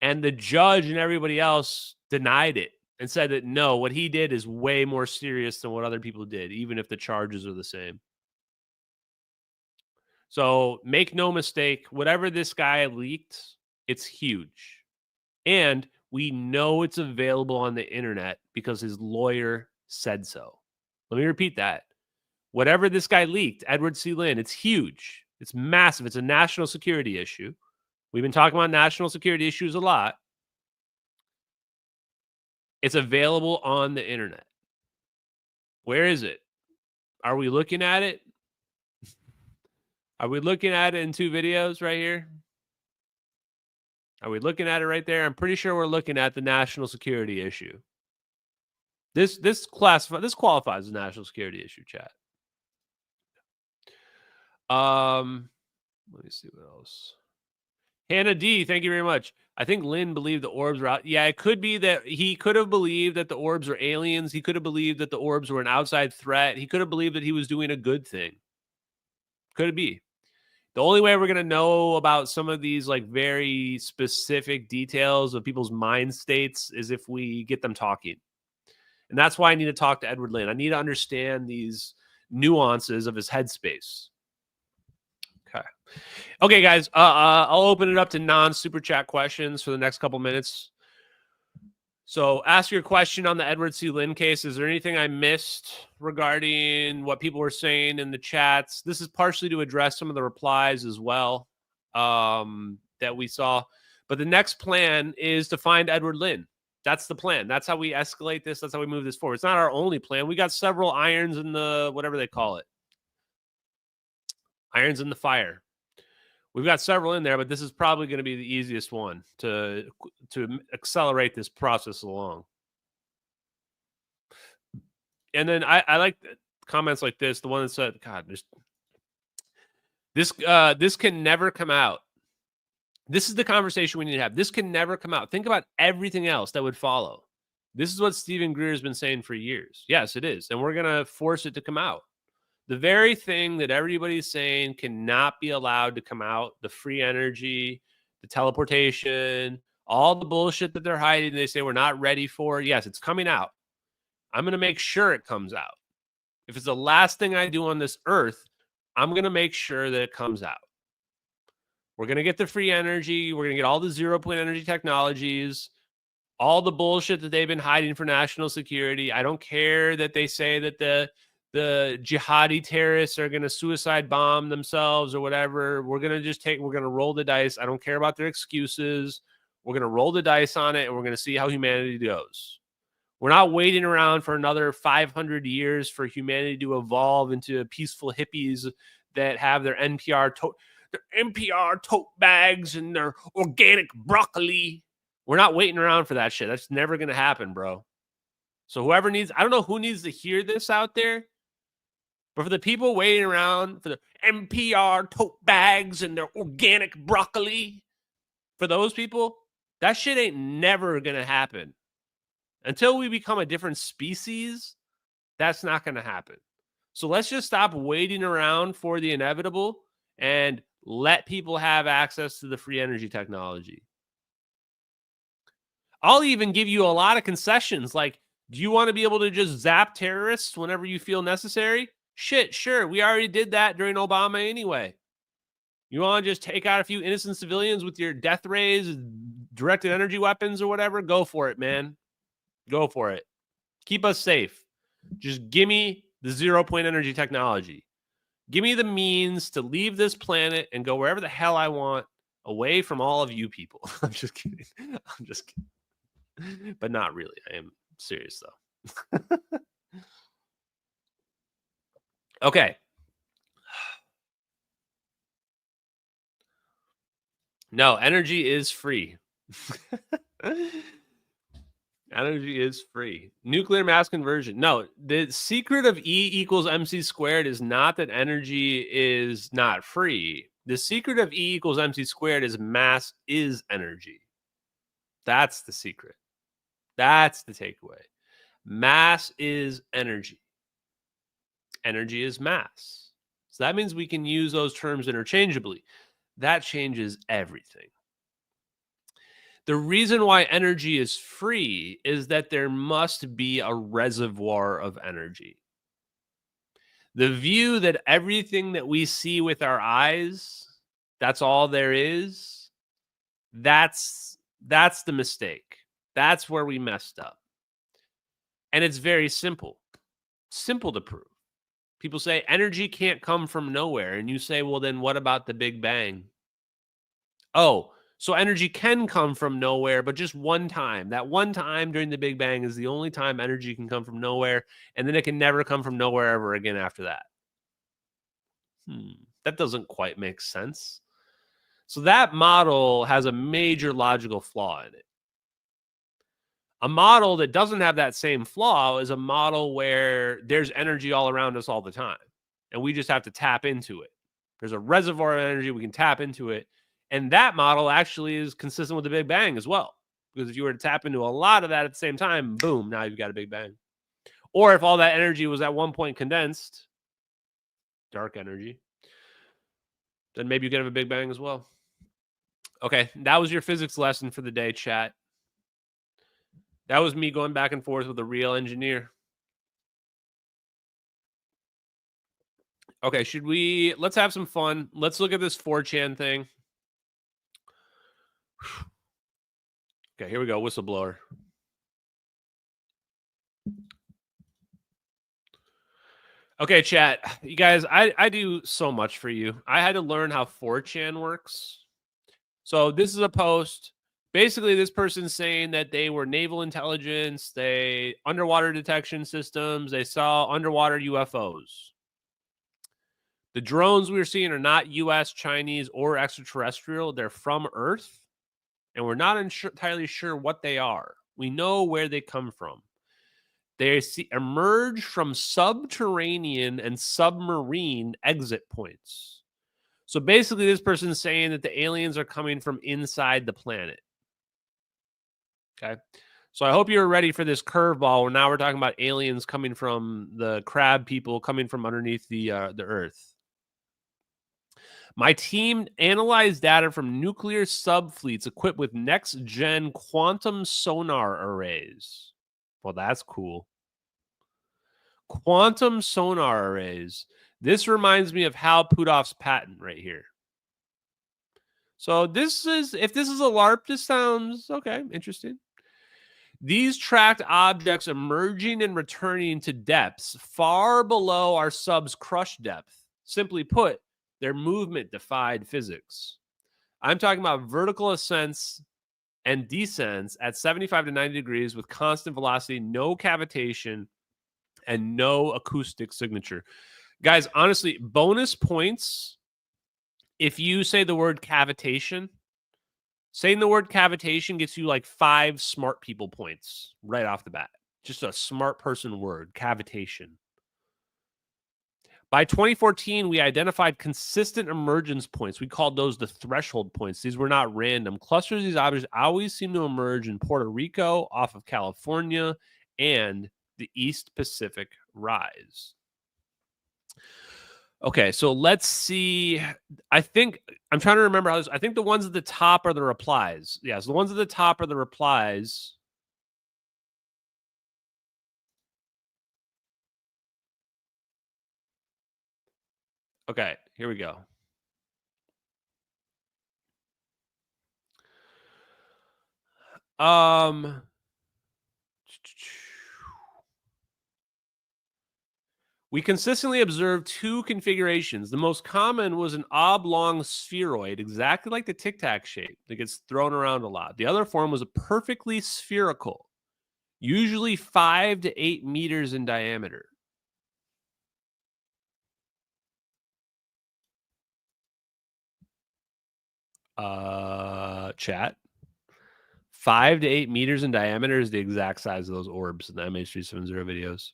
And the judge and everybody else denied it and said that, no, what he did is way more serious than what other people did, even if the charges are the same. So make no mistake, whatever this guy leaked, it's huge. And we know it's available on the internet because his lawyer said so. Let me repeat that. Whatever this guy leaked, Edward C. Lynn, it's huge. It's massive. It's a national security issue. We've been talking about national security issues a lot. It's available on the internet. Where is it? Are we looking at it? Are we looking at it in 2 videos right here? Are we looking at it right there? I'm pretty sure we're looking at the national security issue. This qualifies as a national security issue, chat. Let me see what else. Hannah D, thank you very much. I think Lynn believed the orbs were out. Yeah, it could be that he could have believed that the orbs were aliens. He could have believed that the orbs were an outside threat. He could have believed that he was doing a good thing. Could it be? The only way we're going to know about some of these like very specific details of people's mind states is if we get them talking. And that's why I need to talk to Edward Lynn. I need to understand these nuances of his headspace. Okay, guys, I'll open it up to non-super chat questions for the next couple minutes. So ask your question on the Edward C. Lynn case. Is there anything I missed regarding what people were saying in the chats? This is partially to address some of the replies as well that we saw. But the next plan is to find Edward Lynn. That's the plan. That's how we escalate this. That's how we move this forward. It's not our only plan. We got several irons in the, whatever they call it. Irons in the fire. We've got several in there, but this is probably going to be the easiest one to accelerate this process along. And then I like comments like this. The one that said, God, this can never come out. This is the conversation we need to have. This can never come out. Think about everything else that would follow. This is what Stephen Greer has been saying for years. Yes, it is. And we're going to force it to come out. The very thing that everybody's saying cannot be allowed to come out, the free energy, the teleportation, all the bullshit that they're hiding, they say we're not ready for. Yes, it's coming out. I'm going to make sure it comes out. If it's the last thing I do on this earth, I'm going to make sure that it comes out. We're going to get the free energy. We're going to get all the zero-point energy technologies, all the bullshit that they've been hiding for national security. I don't care that they say that the jihadi terrorists are going to suicide bomb themselves or whatever. We're going to roll the dice. I don't care about their excuses. We're going to roll the dice on it, and we're going to see how humanity goes. We're not waiting around for another 500 years for humanity to evolve into peaceful hippies that have their NPR tote bags and their organic broccoli. We're not waiting around for that shit. That's never going to happen, bro. So whoever needs, I don't know who needs to hear this out there, but for the people waiting around for the NPR tote bags and their organic broccoli, for those people, that shit ain't never going to happen. Until we become a different species, that's not going to happen. So let's just stop waiting around for the inevitable and let people have access to the free energy technology. I'll even give you a lot of concessions. Like, do you want to be able to just zap terrorists whenever you feel necessary? Shit, sure. We already did that during Obama anyway. You want to just take out a few innocent civilians with your death rays, directed energy weapons or whatever? Go for it, man. Go for it. Keep us safe. Just give me the zero-point energy technology. Give me the means to leave this planet and go wherever the hell I want away from all of you people. I'm just kidding. I'm just kidding. But not really. I am serious, though. Okay. No, energy is free. Energy is free. Nuclear mass conversion. No, the secret of E equals MC squared is not that energy is not free. The secret of E equals MC squared is mass is energy. That's the secret. That's the takeaway. Mass is energy. Energy is mass. So that means we can use those terms interchangeably. That changes everything. The reason why energy is free is that there must be a reservoir of energy. The view that everything that we see with our eyes, that's all there is, that's the mistake. That's where we messed up. And it's very simple. Simple to prove. People say energy can't come from nowhere. And you say, well, then what about the Big Bang? Oh, so energy can come from nowhere, but just one time. That one time during the Big Bang is the only time energy can come from nowhere. And then it can never come from nowhere ever again after that. That doesn't quite make sense. So that model has a major logical flaw in it. A model that doesn't have that same flaw is a model where there's energy all around us all the time, and we just have to tap into it. There's a reservoir of energy. We can tap into it. And that model actually is consistent with the Big Bang as well. Because if you were to tap into a lot of that at the same time, boom, now you've got a Big Bang. Or if all that energy was at one point condensed, dark energy, then maybe you could have a Big Bang as well. Okay, that was your physics lesson for the day, chat. That was me going back and forth with a real engineer. Okay, let's have some fun. Let's look at this 4chan thing. Okay, here we go. Whistleblower. Okay, chat. You guys, I do so much for you. I had to learn how 4chan works. So this is a post. Basically, this person's saying that they were naval intelligence, they underwater detection systems, they saw underwater UFOs. The drones we were seeing are not US, Chinese, or extraterrestrial. They're from Earth, and we're not entirely sure what they are. We know where they come from. They emerge from subterranean and submarine exit points. So basically, this person's saying that the aliens are coming from inside the planet. Okay. So I hope you're ready for this curveball. Now we're talking about aliens coming from the crab people coming from underneath the Earth. My team analyzed data from nuclear subfleets equipped with next-gen quantum sonar arrays. Well, that's cool. Quantum sonar arrays. This reminds me of Hal Puthoff's patent right here. So if this is a LARP, this sounds okay, interesting. These tracked objects emerging and returning to depths far below our sub's crush depth. Simply put, their movement defied physics. I'm talking about vertical ascents and descents at 75 to 90 degrees with constant velocity, no cavitation, and no acoustic signature. Guys, honestly, bonus points if you say the word cavitation. Saying the word cavitation gets you like 5 smart people points right off the bat. Just a smart person word, cavitation. By 2014, we identified consistent emergence points. We called those the threshold points. These were not random. Clusters of these objects always seem to emerge in Puerto Rico, off of California, and the East Pacific Rise. Okay, so let's see. I'm trying to remember how this. I think the ones at the top are the replies. Yeah, so the ones at the top are the replies. Okay, here we go. We consistently observed 2 configurations. The most common was an oblong spheroid, exactly like the Tic Tac shape that gets thrown around a lot. The other form was a perfectly spherical, usually 5 to 8 meters in diameter. Chat. 5 to 8 meters in diameter is the exact size of those orbs in the MH370 videos.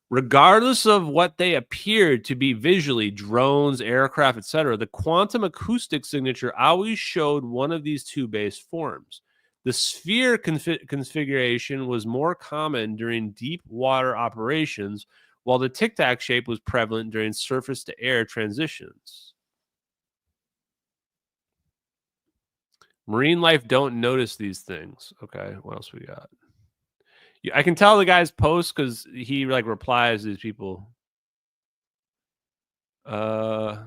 Regardless of what they appeared to be visually, drones, aircraft, etc., the quantum acoustic signature always showed one of these two base forms. The sphere configuration was more common during deep water operations, while the tic-tac shape was prevalent during surface-to-air transitions. Marine life don't notice these things. Okay, what else we got? I can tell the guy's post because he like replies to these people. Oh,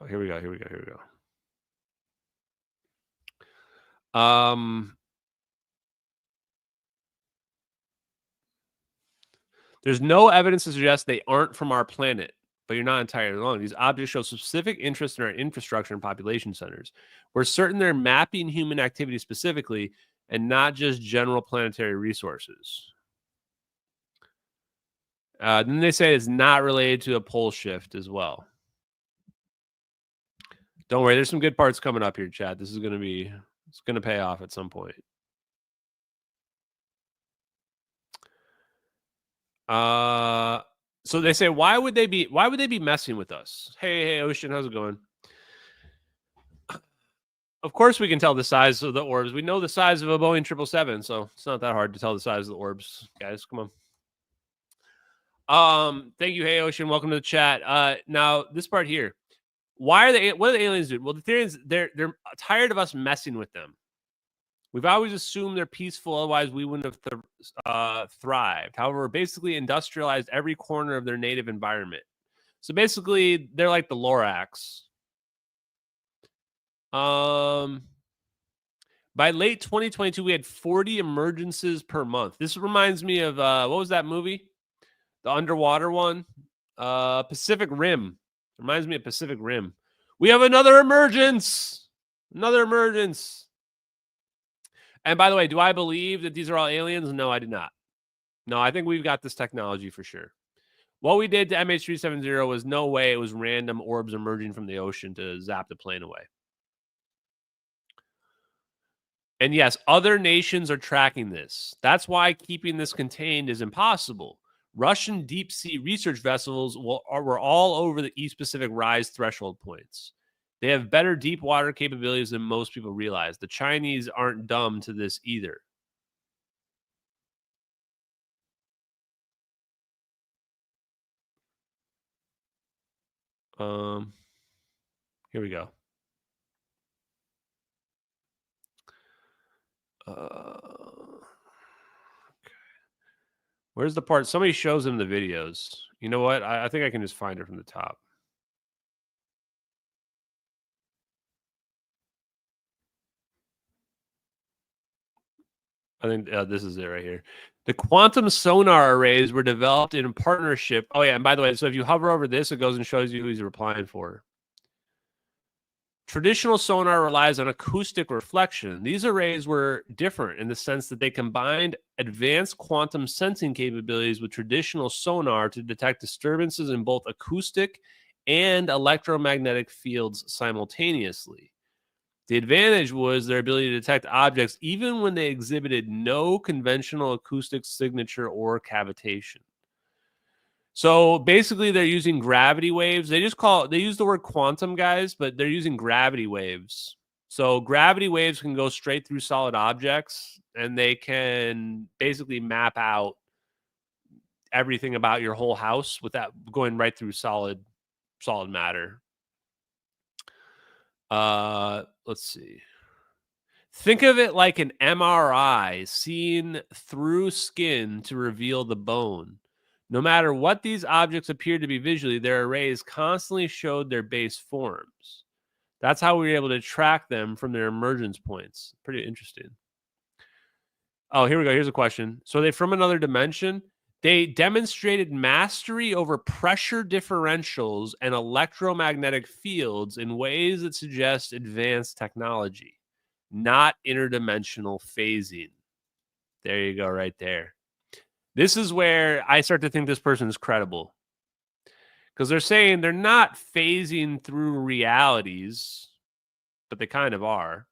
here we go. There's no evidence to suggest they aren't from our planet, but you're not entirely wrong. These objects show specific interest in our infrastructure and population centers. We're certain they're mapping human activity specifically and not just general planetary resources. Then they say it's not related to a pole shift as well. Don't worry, there's some good parts coming up here, chat. This is going to pay off at some point. So they say, why would they be messing with us? Hey, Ocean, how's it going? Of course we can tell the size of the orbs. We know the size of a Boeing 777, so it's not that hard to tell the size of the orbs, guys. Come on. Thank you, Hey Ocean. Welcome to the chat. Now this part here. What are the aliens doing? Well, the theory is they're tired of us messing with them. We've always assumed they're peaceful, otherwise we wouldn't have thrived. However, basically industrialized every corner of their native environment. So basically, they're like the Lorax. By late 2022, we had 40 emergencies per month. This reminds me of what was that movie? The underwater one, Pacific Rim. Reminds me of Pacific Rim. We have another emergence. Another emergence. And by the way, do I believe that these are all aliens? No, I do not. No, I think we've got this technology for sure. What we did to MH370 was no way it was random orbs emerging from the ocean to zap the plane away. And yes, other nations are tracking this. That's why keeping this contained is impossible. Russian deep sea research vessels were all over the East Pacific rise threshold points. They have better deep water capabilities than most people realize. The Chinese aren't dumb to this either. Here we go. Okay. Where's the part? Somebody shows them the videos. You know what? I think I can just find it from the top. I think this is it right here. The quantum sonar arrays were developed in partnership. Oh, yeah. And by the way, so if you hover over this, it goes and shows you who he's replying for. Traditional sonar relies on acoustic reflection. These arrays were different in the sense that they combined advanced quantum sensing capabilities with traditional sonar to detect disturbances in both acoustic and electromagnetic fields simultaneously. The advantage was their ability to detect objects even when they exhibited no conventional acoustic signature or cavitation. So basically, they're using gravity waves. They use the word quantum, guys, but they're using gravity waves. So gravity waves can go straight through solid objects, and they can basically map out everything about your whole house without going right through solid matter. Let's see. Think of it like an MRI seen through skin to reveal the bone. No matter what these objects appeared to be visually, their arrays constantly showed their base forms. That's how we were able to track them from their emergence points. Pretty interesting. Oh, here we go. Here's a question. So are they from another dimension? They demonstrated mastery over pressure differentials and electromagnetic fields in ways that suggest advanced technology, not interdimensional phasing. There you go, right there. This is where I start to think this person is credible. Because they're saying they're not phasing through realities, but they kind of are.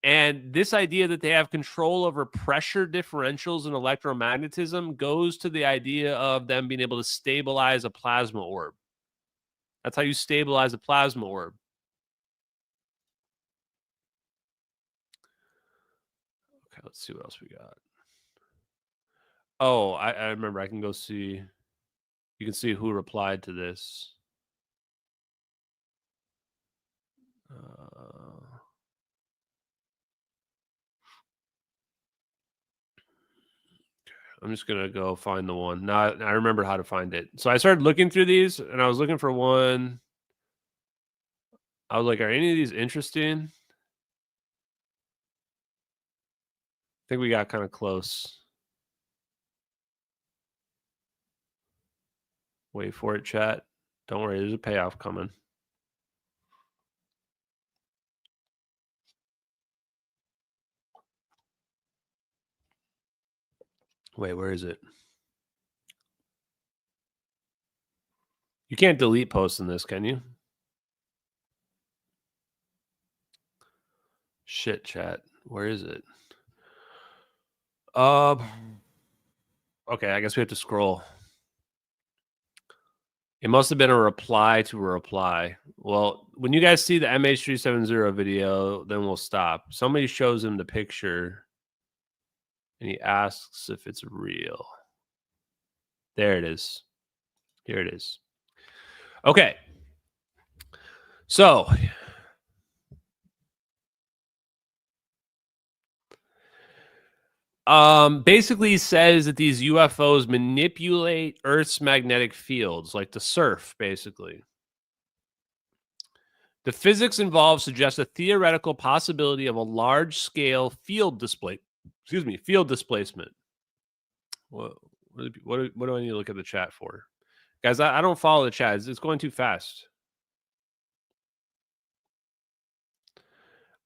And this idea that they have control over pressure differentials and electromagnetism goes to the idea of them being able to stabilize a plasma orb. That's how you stabilize a plasma orb. Okay, let's see what else we got. Oh, I remember. I can go see. You can see who replied to this. I'm just going to go find the one. Now I remember how to find it. So I started looking through these, and I was looking for one. I was like, are any of these interesting? I think we got kind of close. Wait for it, chat. Don't worry, there's a payoff coming. Wait, where is it? You can't delete posts in this, can you? Shit, chat. Where is it? Okay, I guess we have to scroll. It must have been a reply to a reply. Well, when you guys see the MH370 video, then we'll stop. Somebody shows him the picture, and he asks if it's real. There it is. Here it is. Okay. So basically says that these UFOs manipulate Earth's magnetic fields, like the surf, basically. The physics involved suggests a theoretical possibility of a large-scale field displacement. What do I need to look at the chat for? Guys, I don't follow the chat. It's going too fast.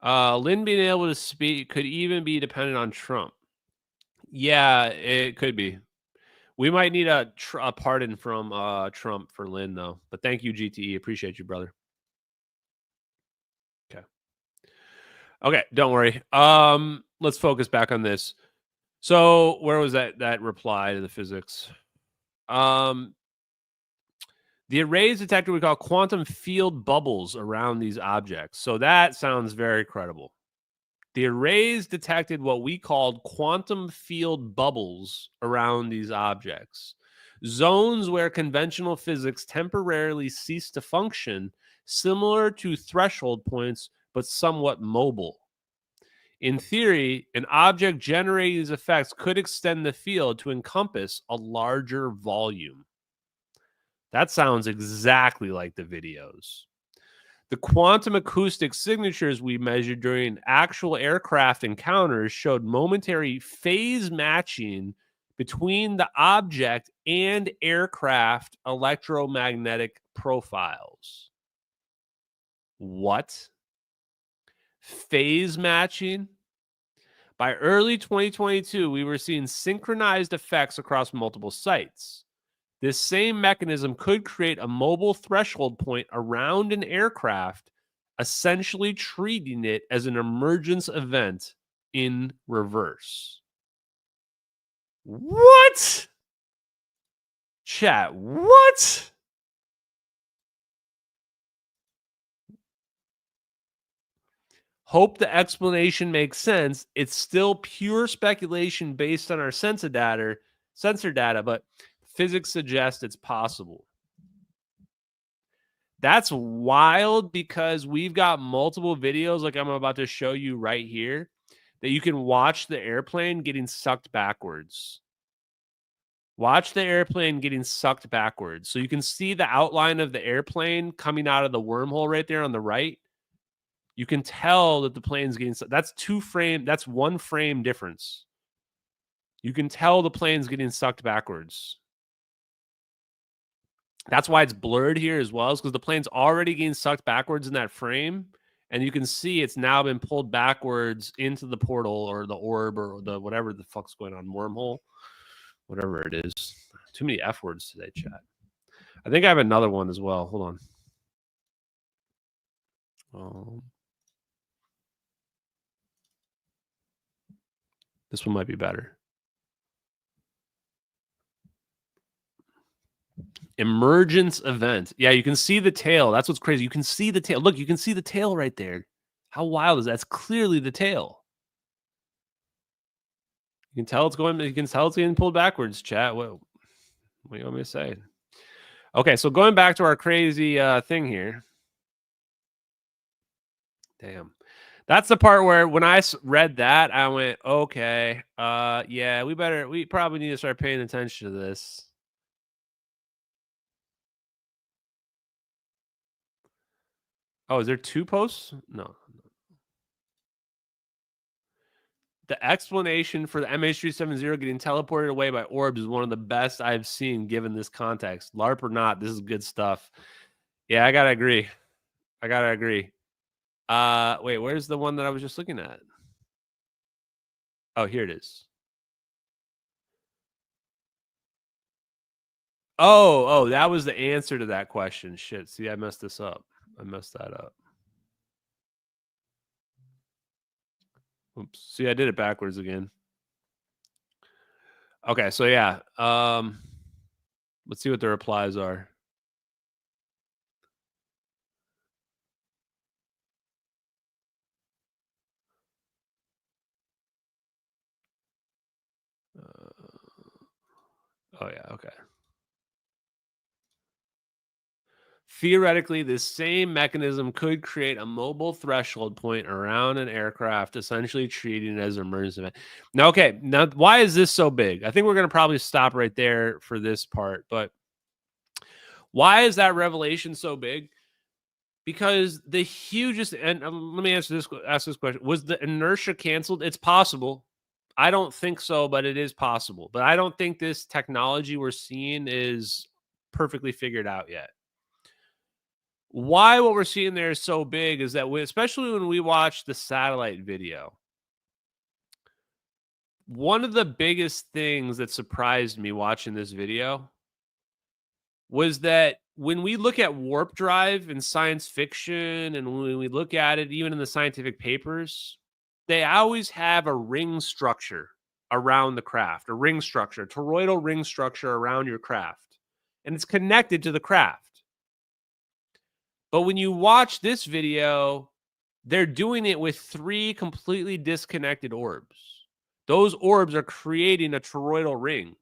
Lynn being able to speak could even be dependent on Trump. Yeah, it could be. We might need a pardon from Trump for Lynn, though. But thank you, GTE. Appreciate you, brother. Okay, don't worry. Let's focus back on this. So where was that reply to the physics? The arrays detected we call quantum field bubbles around these objects. So that sounds very credible. The arrays detected what we called quantum field bubbles around these objects. Zones where conventional physics temporarily cease to function, similar to threshold points, but somewhat mobile. In theory, an object generating these effects could extend the field to encompass a larger volume. That sounds exactly like the videos. The quantum acoustic signatures we measured during actual aircraft encounters showed momentary phase matching between the object and aircraft electromagnetic profiles. What? Phase matching? By early 2022, we were seeing synchronized effects across multiple sites. This same mechanism could create a mobile threshold point around an aircraft, essentially treating it as an emergence event in reverse. What? Chat, what? Hope the explanation makes sense. It's still pure speculation based on our sensor data, but physics suggests it's possible. That's wild because we've got multiple videos like I'm about to show you right here that you can watch the airplane getting sucked backwards. Watch the airplane getting sucked backwards. So you can see the outline of the airplane coming out of the wormhole right there on the right. You can tell that the plane's getting sucked. That's one frame difference. You can tell the plane's getting sucked backwards. That's why it's blurred here as well, is because the plane's already getting sucked backwards in that frame, and you can see it's now been pulled backwards into the portal or the orb or the whatever the fuck's going on, wormhole. Whatever it is. Too many F words today, chat. I think I have another one as well. Hold on. This one might be better. Emergence event. Yeah, you can see the tail. That's what's crazy. You can see the tail. Look, you can see the tail right there. How wild is that? That's clearly the tail. You can tell it's going. You can tell it's getting pulled backwards. Chat. What do you want me to say? Okay, so going back to our crazy thing here. Damn. That's the part where when I read that, I went, okay, yeah, we probably need to start paying attention to this. Oh, is there 2 posts? No. The explanation for the MH370 getting teleported away by orbs is one of the best I've seen given this context. LARP or not, this is good stuff. Yeah, I gotta agree. Wait, where's the one that I was just looking at? Oh, here it is. Oh, that was the answer to that question. Shit, see, I messed this up. I messed that up. Oops. See, I did it backwards again. Okay, so yeah. Let's see what the replies are. Oh yeah, okay. Theoretically, this same mechanism could create a mobile threshold point around an aircraft, essentially treating it as an emergency event. Now, okay, now why is this so big? I think we're going to probably stop right there for this part, but why is that revelation so big? Because the hugest, and let me ask this question: was the inertia canceled? It's possible. I don't think so, but it is possible. But I don't think this technology we're seeing is perfectly figured out yet. Why what we're seeing there is so big is that especially when we watch the satellite video, one of the biggest things that surprised me watching this video was that when we look at warp drive in science fiction and when we look at it even in the scientific papers, they always have a ring structure around the craft, a ring structure, a toroidal ring structure around your craft, and it's connected to the craft. But when you watch this video, they're doing it with 3 completely disconnected orbs. Those orbs are creating a toroidal ring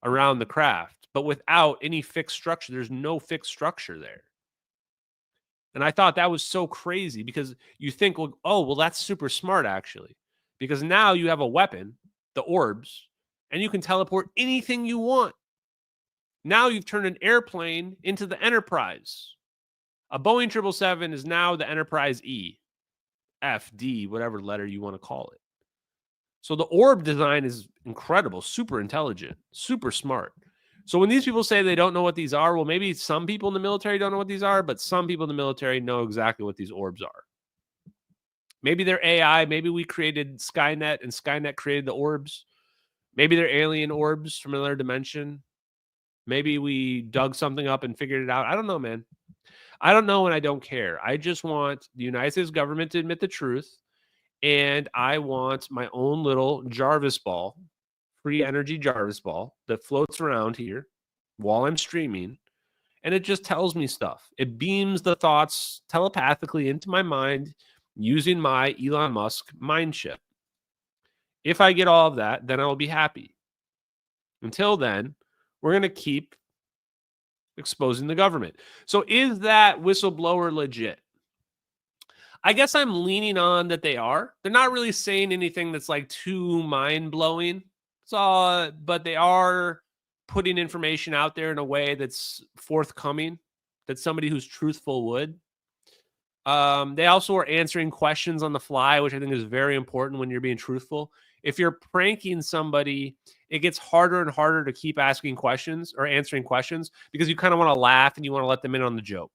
around the craft, but without any fixed structure. There's no fixed structure there. And I thought that was so crazy because you think, well, that's super smart, actually. Because now you have a weapon, the orbs, and you can teleport anything you want. Now you've turned an airplane into the Enterprise. A Boeing 777 is now the Enterprise E, F, D, whatever letter you want to call it. So the orb design is incredible, super intelligent, super smart. So when these people say they don't know what these are, well, maybe some people in the military don't know what these are, but some people in the military know exactly what these orbs are. Maybe they're AI. Maybe we created Skynet and Skynet created the orbs. Maybe they're alien orbs from another dimension. Maybe we dug something up and figured it out. I don't know, man. I don't know, and I don't care. I just want the United States government to admit the truth, and I want my own little Jarvis ball, free energy Jarvis ball that floats around here while I'm streaming, and it just tells me stuff. It beams the thoughts telepathically into my mind using my Elon Musk mind chip. If I get all of that, then I'll be happy. Until then, we're going to keep exposing the government. So is that whistleblower legit? I guess I'm leaning on that they are. They're not really saying anything that's like too mind-blowing. But they are putting information out there in a way that's forthcoming, that somebody who's truthful would. They also are answering questions on the fly, which I think is very important when you're being truthful. If you're pranking somebody, it gets harder and harder to keep asking questions or answering questions because you kind of want to laugh and you want to let them in on the joke.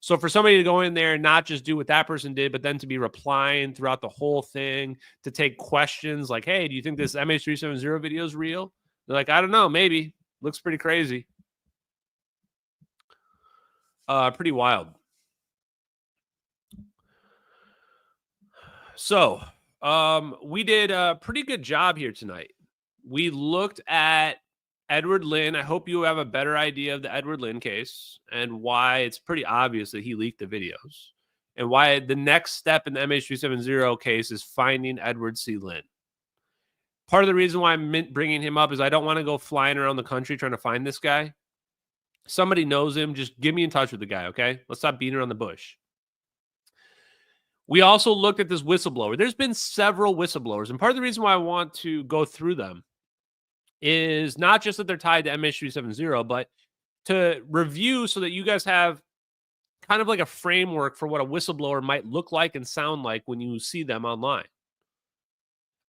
So for somebody to go in there and not just do what that person did, but then to be replying throughout the whole thing, to take questions like, hey, do you think this MH370 video is real? They're like, I don't know, maybe. Looks pretty crazy. Pretty wild. So we did a pretty good job here tonight. We looked at Edward Lin. I hope you have a better idea of the Edward Lin case and why it's pretty obvious that he leaked the videos and why the next step in the MH370 case is finding Edward C. Lin. Part of the reason why I'm bringing him up is I don't want to go flying around the country trying to find this guy. Somebody knows him. Just get me in touch with the guy, okay? Let's stop beating around the bush. We also looked at this whistleblower. There's been several whistleblowers, and part of the reason why I want to go through them is not just that they're tied to MH370, but to review so that you guys have kind of like a framework for what a whistleblower might look like and sound like when you see them online.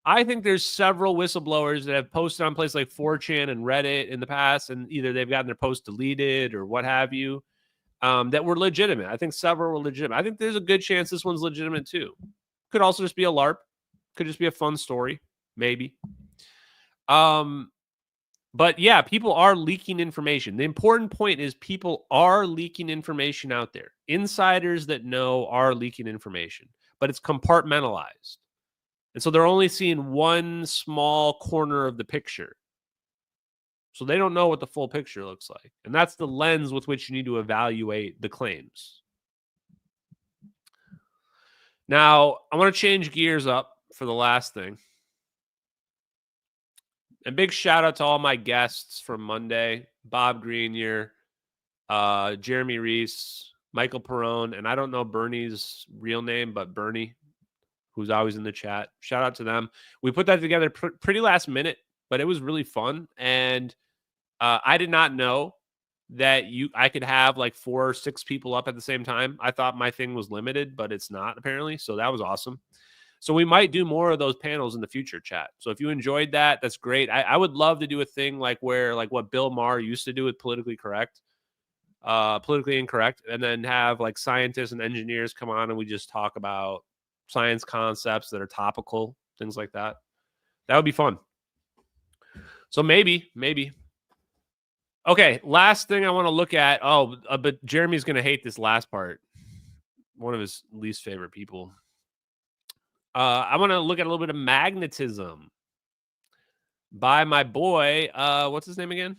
I think there's several whistleblowers that have posted on places like 4chan and Reddit in the past, and either they've gotten their post deleted or what have you, that were legitimate. I think several were legitimate. I think there's a good chance this one's legitimate too. Could also just be a LARP. Could just be a fun story, maybe. But yeah, people are leaking information. The important point is people are leaking information out there. Insiders that know are leaking information, but it's compartmentalized. And so they're only seeing one small corner of the picture. So they don't know what the full picture looks like. And that's the lens with which you need to evaluate the claims. Now, I want to change gears up for the last thing. A big shout out to all my guests from Monday, Bob Grenier, Jeremy Reese, Michael Perrone, and I don't know Bernie's real name, but Bernie, who's always in the chat. Shout out to them. We put that together pretty last minute, but it was really fun. And I did not know that I could have like 4 or 6 people up at the same time. I thought my thing was limited, but it's not apparently. So that was awesome. So we might do more of those panels in the future, chat. So if you enjoyed that, that's great. I would love to do a thing like where, like what Bill Maher used to do with politically incorrect, and then have like scientists and engineers come on and we just talk about science concepts that are topical, things like that. That would be fun. So maybe. Okay, last thing I want to look at. But Jeremy's going to hate this last part. One of his least favorite people. I want to look at a little bit of Magnetism by my boy. What's his name again?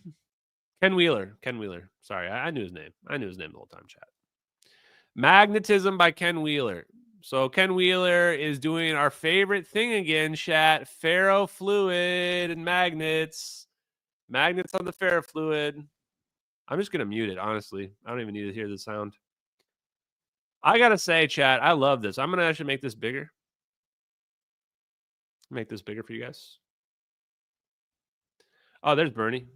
Ken Wheeler. Sorry, I knew his name. I knew his name the whole time, chat. Magnetism by Ken Wheeler. So Ken Wheeler is doing our favorite thing again, chat. Ferrofluid and magnets. Magnets on the ferrofluid. I'm just going to mute it, honestly. I don't even need to hear the sound. I got to say, chat, I love this. I'm going to actually make this bigger. Make this bigger for you guys. Oh, there's Bernie.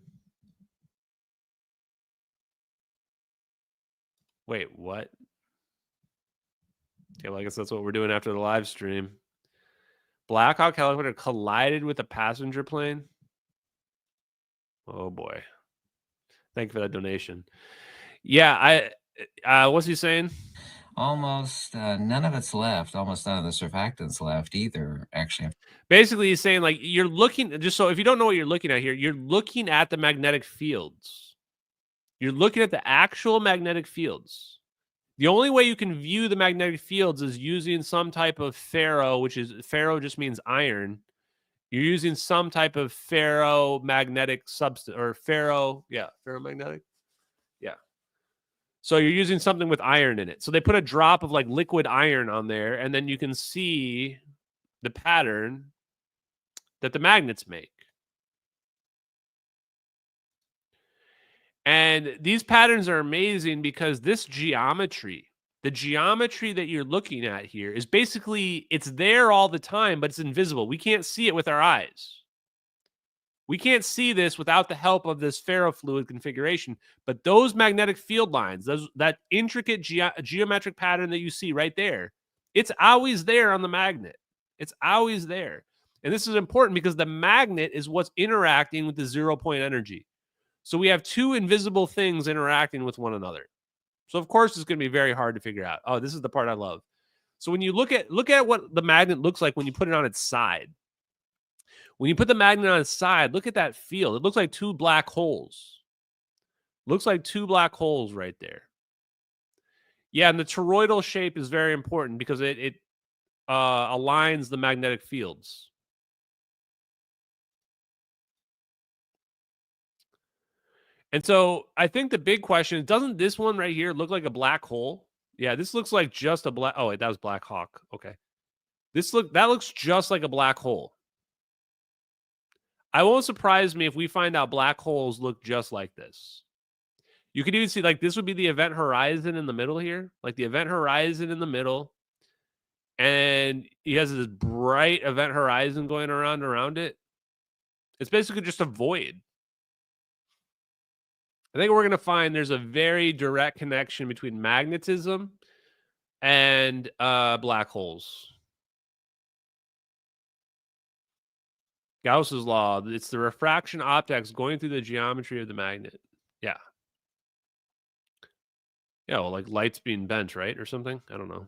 Wait, what? Okay, well, I guess that's what we're doing after the live stream. Black Hawk helicopter collided with a passenger plane. Oh boy. Thank you for that donation. Yeah, what's he saying? Almost none of it's left. Almost none of the surfactants left either, actually. Basically, he's saying, like, you're looking, just so if you don't know what you're looking at here, you're looking at the magnetic fields. You're looking at the actual magnetic fields. The only way you can view the magnetic fields is using some type of ferro, which is, ferro just means iron. You're using some type of ferromagnetic substance, or ferromagnetic. Yeah. So you're using something with iron in it. So they put a drop of like liquid iron on there, and then you can see the pattern that the magnets make. And these patterns are amazing because this geometry, the geometry that you're looking at here is basically, it's there all the time, but it's invisible. We can't see it with our eyes. We can't see this without the help of this ferrofluid configuration. But those magnetic field lines, that intricate geometric pattern that you see right there, it's always there on the magnet. It's always there. And this is important because the magnet is what's interacting with the 0 point energy. So we have two invisible things interacting with one another. So of course it's going to be very hard to figure out. Oh, this is the part I love. So when you look at what the magnet looks like when you put it on its side. When you put the magnet on its side, look at that field. It looks like two black holes. Looks like two black holes right there. Yeah, and the toroidal shape is very important because it aligns the magnetic fields. And so I think the big question is, doesn't this one right here look like a black hole? Yeah, this looks like just a black. Oh, wait, that was Black Hawk. Okay. That looks just like a black hole. I won't surprise me if we find out black holes look just like this. You could even see, like, this would be the event horizon in the middle here. Like the event horizon in the middle. And he has this bright event horizon going around it. It's basically just a void. I think we're going to find there's a very direct connection between magnetism and black holes. Gauss's law, it's the refraction optics going through the geometry of the magnet. Yeah. Yeah, well, like light's being bent, right? Or something? I don't know.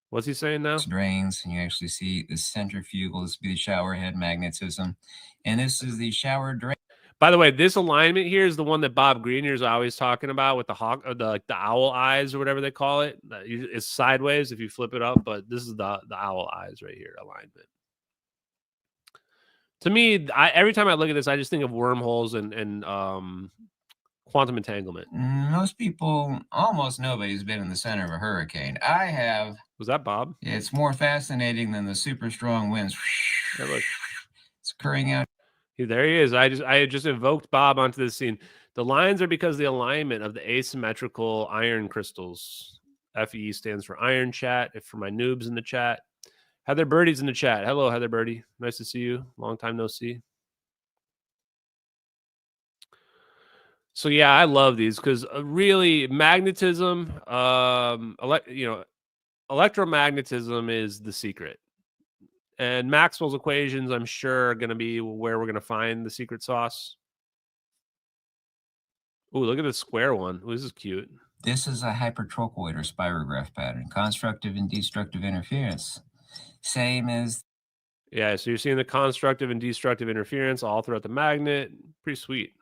What's he saying now? Drains, and you actually see the centrifugal. This would be the shower head magnetism. And this is the shower drain. By the way, this alignment here is the one that Bob Greenyer is always talking about with the hawk, or the owl eyes or whatever they call it. It's sideways if you flip it up, but this is the owl eyes right here alignment. To me, every time I look at this, I just think of wormholes and quantum entanglement. Most people, almost nobody's been in the center of a hurricane. I have. Was that Bob? It's more fascinating than the super strong winds. Yeah, look. It's occurring out. There he is. I just invoked Bob onto this scene. The lines are because of the alignment of the asymmetrical iron crystals. FE stands for iron chat. If for my noobs in the chat. Heather Birdie's in the chat. Hello, Heather Birdie. Nice to see you. Long time no see. So yeah, I love these because really magnetism, electromagnetism is the secret. And Maxwell's equations, I'm sure, are going to be where we're going to find the secret sauce. Oh, look at the square one. Ooh, this is cute. This is a hypertrochoid or spirograph pattern. Constructive and destructive interference. Same as... Yeah, so you're seeing the constructive and destructive interference all throughout the magnet. Pretty sweet.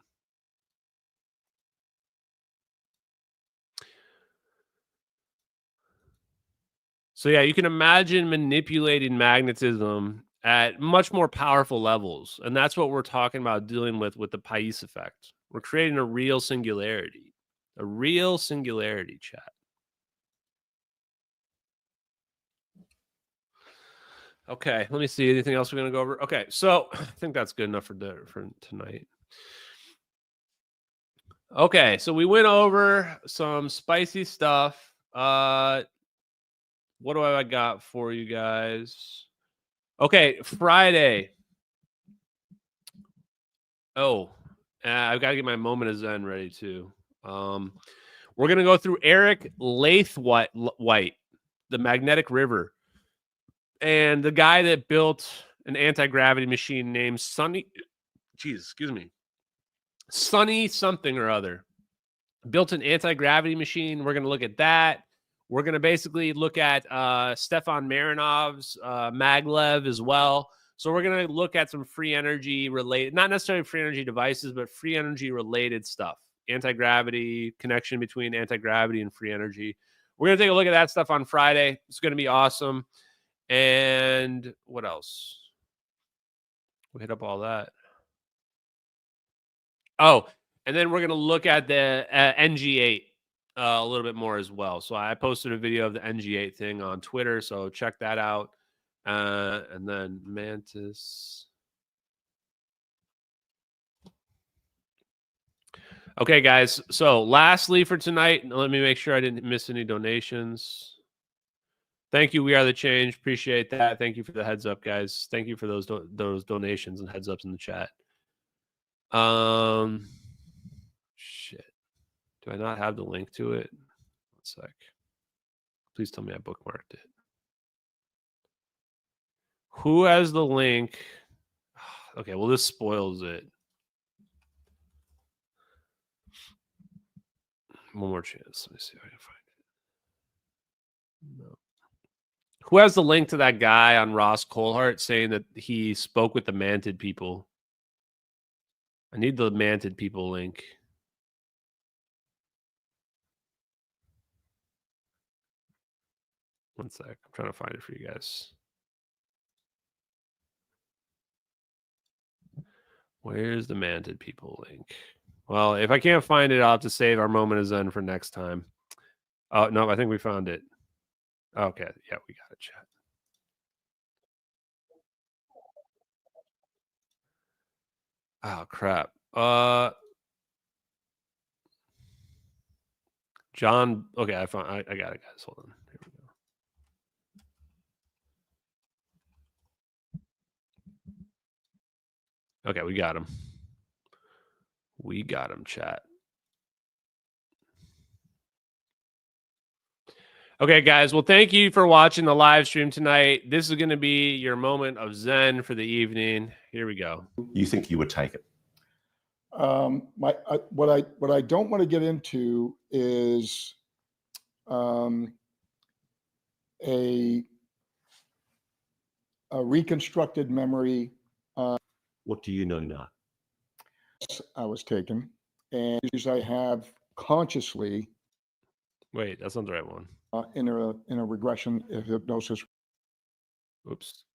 So yeah, you can imagine manipulating magnetism at much more powerful levels. And that's what we're talking about dealing with the Pais effect. We're creating a real singularity. A real singularity, chat. Okay, let me see. Anything else we're going to go over? Okay, so I think that's good enough for tonight. Okay, so we went over some spicy stuff. What do I got for you guys? Okay, Friday. Oh, I've got to get my moment of Zen ready too. We're going to go through Eric Laithwaite, the Magnetic River, and the guy that built an anti-gravity machine named Sonny something or other. Built an anti-gravity machine. We're going to look at that. We're going to basically look at Stefan Marinov's maglev as well. So we're going to look at some free energy related, not necessarily free energy devices, but free energy related stuff. Anti-gravity, connection between anti-gravity and free energy. We're going to take a look at that stuff on Friday. It's going to be awesome. And what else? We hit up all that. Oh, and then we're going to look at the NG8 a little bit more as well. So I posted a video of the NG8 thing on Twitter, so check that out. And then Mantis. Okay, guys. So lastly for tonight, let me make sure I didn't miss any donations. Thank you. We Are the Change. Appreciate that. Thank you for the heads up, guys. Thank you for those donations and heads ups in the chat. Shit. Do I not have the link to it? 1 sec. Please tell me I bookmarked it. Who has the link? Okay, well, this spoils it. One more chance. Let me see if I can find it. No. Who has the link to that guy on Ross Colehart saying that he spoke with the Manted people? I need the Manted people link. One sec. I'm trying to find it for you guys. Where's the Manted people link? Well, if I can't find it, I'll have to save our moment of Zen for next time. Oh, no, I think we found it. Okay. Yeah, we got it, chat. Oh, crap. John. Okay, I got it, guys. Hold on. Here we go. Okay, we got him. We got him, chat. Okay, guys. Well, thank you for watching the live stream tonight. This is going to be your moment of Zen for the evening. Here we go. You think you would take it? What I don't want to get into is a reconstructed memory. What do you know now? I was taken, and I have consciously. Wait, that's not the right one. In a regression hypnosis. Oops.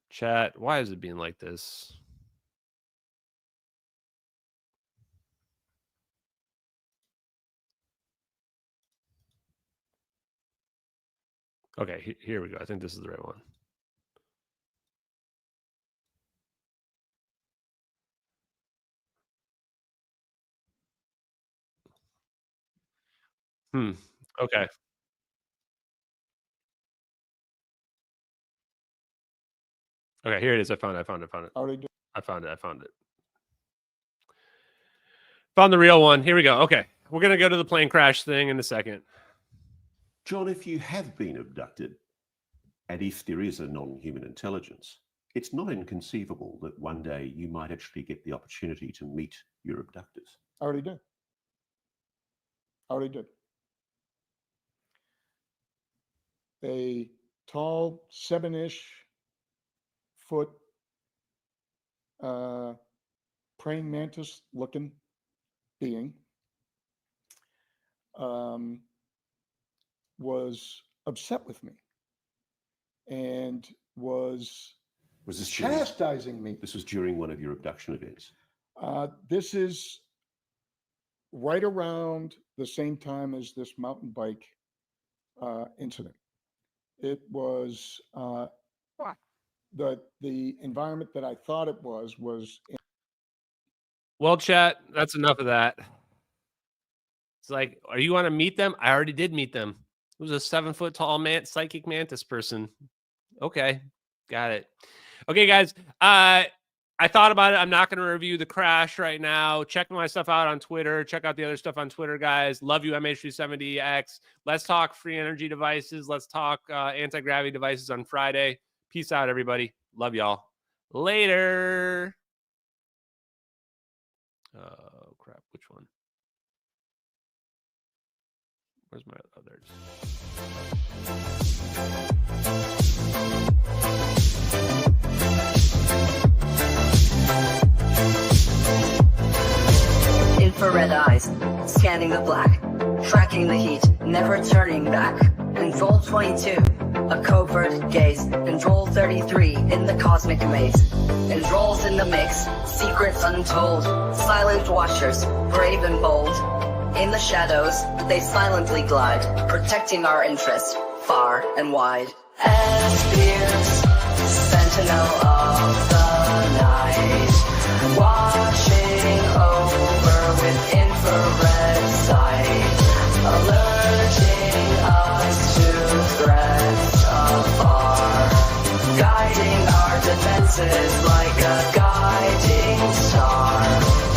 Chat, why is it being like this? Okay, here we go. I think this is the right one. Okay. Okay, here it is. I found it. I found it. Found the real one. Here we go. Okay. We're going to go to the plane crash thing in a second. John, if you have been abducted, and if there is a non-human intelligence, it's not inconceivable that one day you might actually get the opportunity to meet your abductors. I already did. A tall, 7-ish foot praying mantis looking being was upset with me and was this chastising me. This was during one of your abduction events? This is right around the same time as this mountain bike incident. It was the environment that I thought it was. Well, chat, that's enough of that. It's like, are you want to meet them? I already did meet them. It was a 7-foot tall psychic mantis person. Okay, got it. Okay, guys. I thought about it. I'm not going to review the crash right now. Check my stuff out on Twitter. Check out the other stuff on Twitter, guys. Love you, MH370X. Let's talk free energy devices. Let's talk anti-gravity devices on Friday. Peace out, everybody. Love y'all. Later. Oh, crap. Which one? Where's my others? Infrared eyes, scanning the black, tracking the heat, never turning back. Control 22, a covert gaze. Control 33, in the cosmic maze. Controls in the mix, secrets untold. Silent watchers, brave and bold. In the shadows, they silently glide, protecting our interest, far and wide. Spears, sentinel of the night, watching over with infrared sight, alerting us to threats afar, guiding our defenses like a guiding star.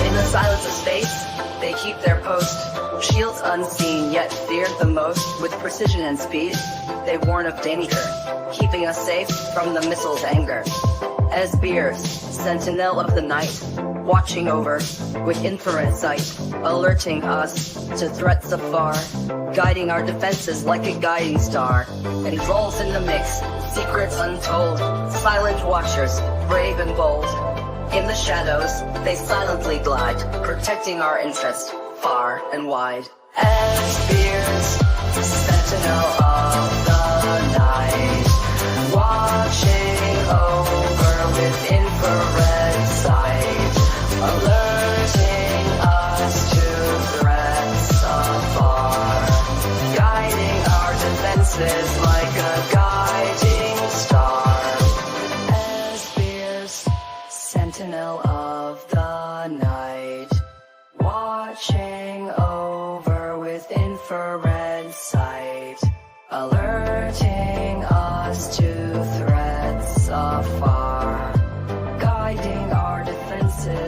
In the silence of space, they keep their post, shields unseen yet feared the most. With precision and speed, they warn of danger, keeping us safe from the missile's anger. As Beers, sentinel of the night, watching over with infrared sight, alerting us to threats afar, guiding our defenses like a guiding star. And roles in the mix, secrets untold, silent watchers, brave and bold. In the shadows, they silently glide, protecting our interest far and wide. As fears, sentinel of the night, watching over with infrared sight, alerting us to threats afar, guiding our defenses like a guiding star. As fears, sentinel of the night, watching over with infrared sight, alerting us to threats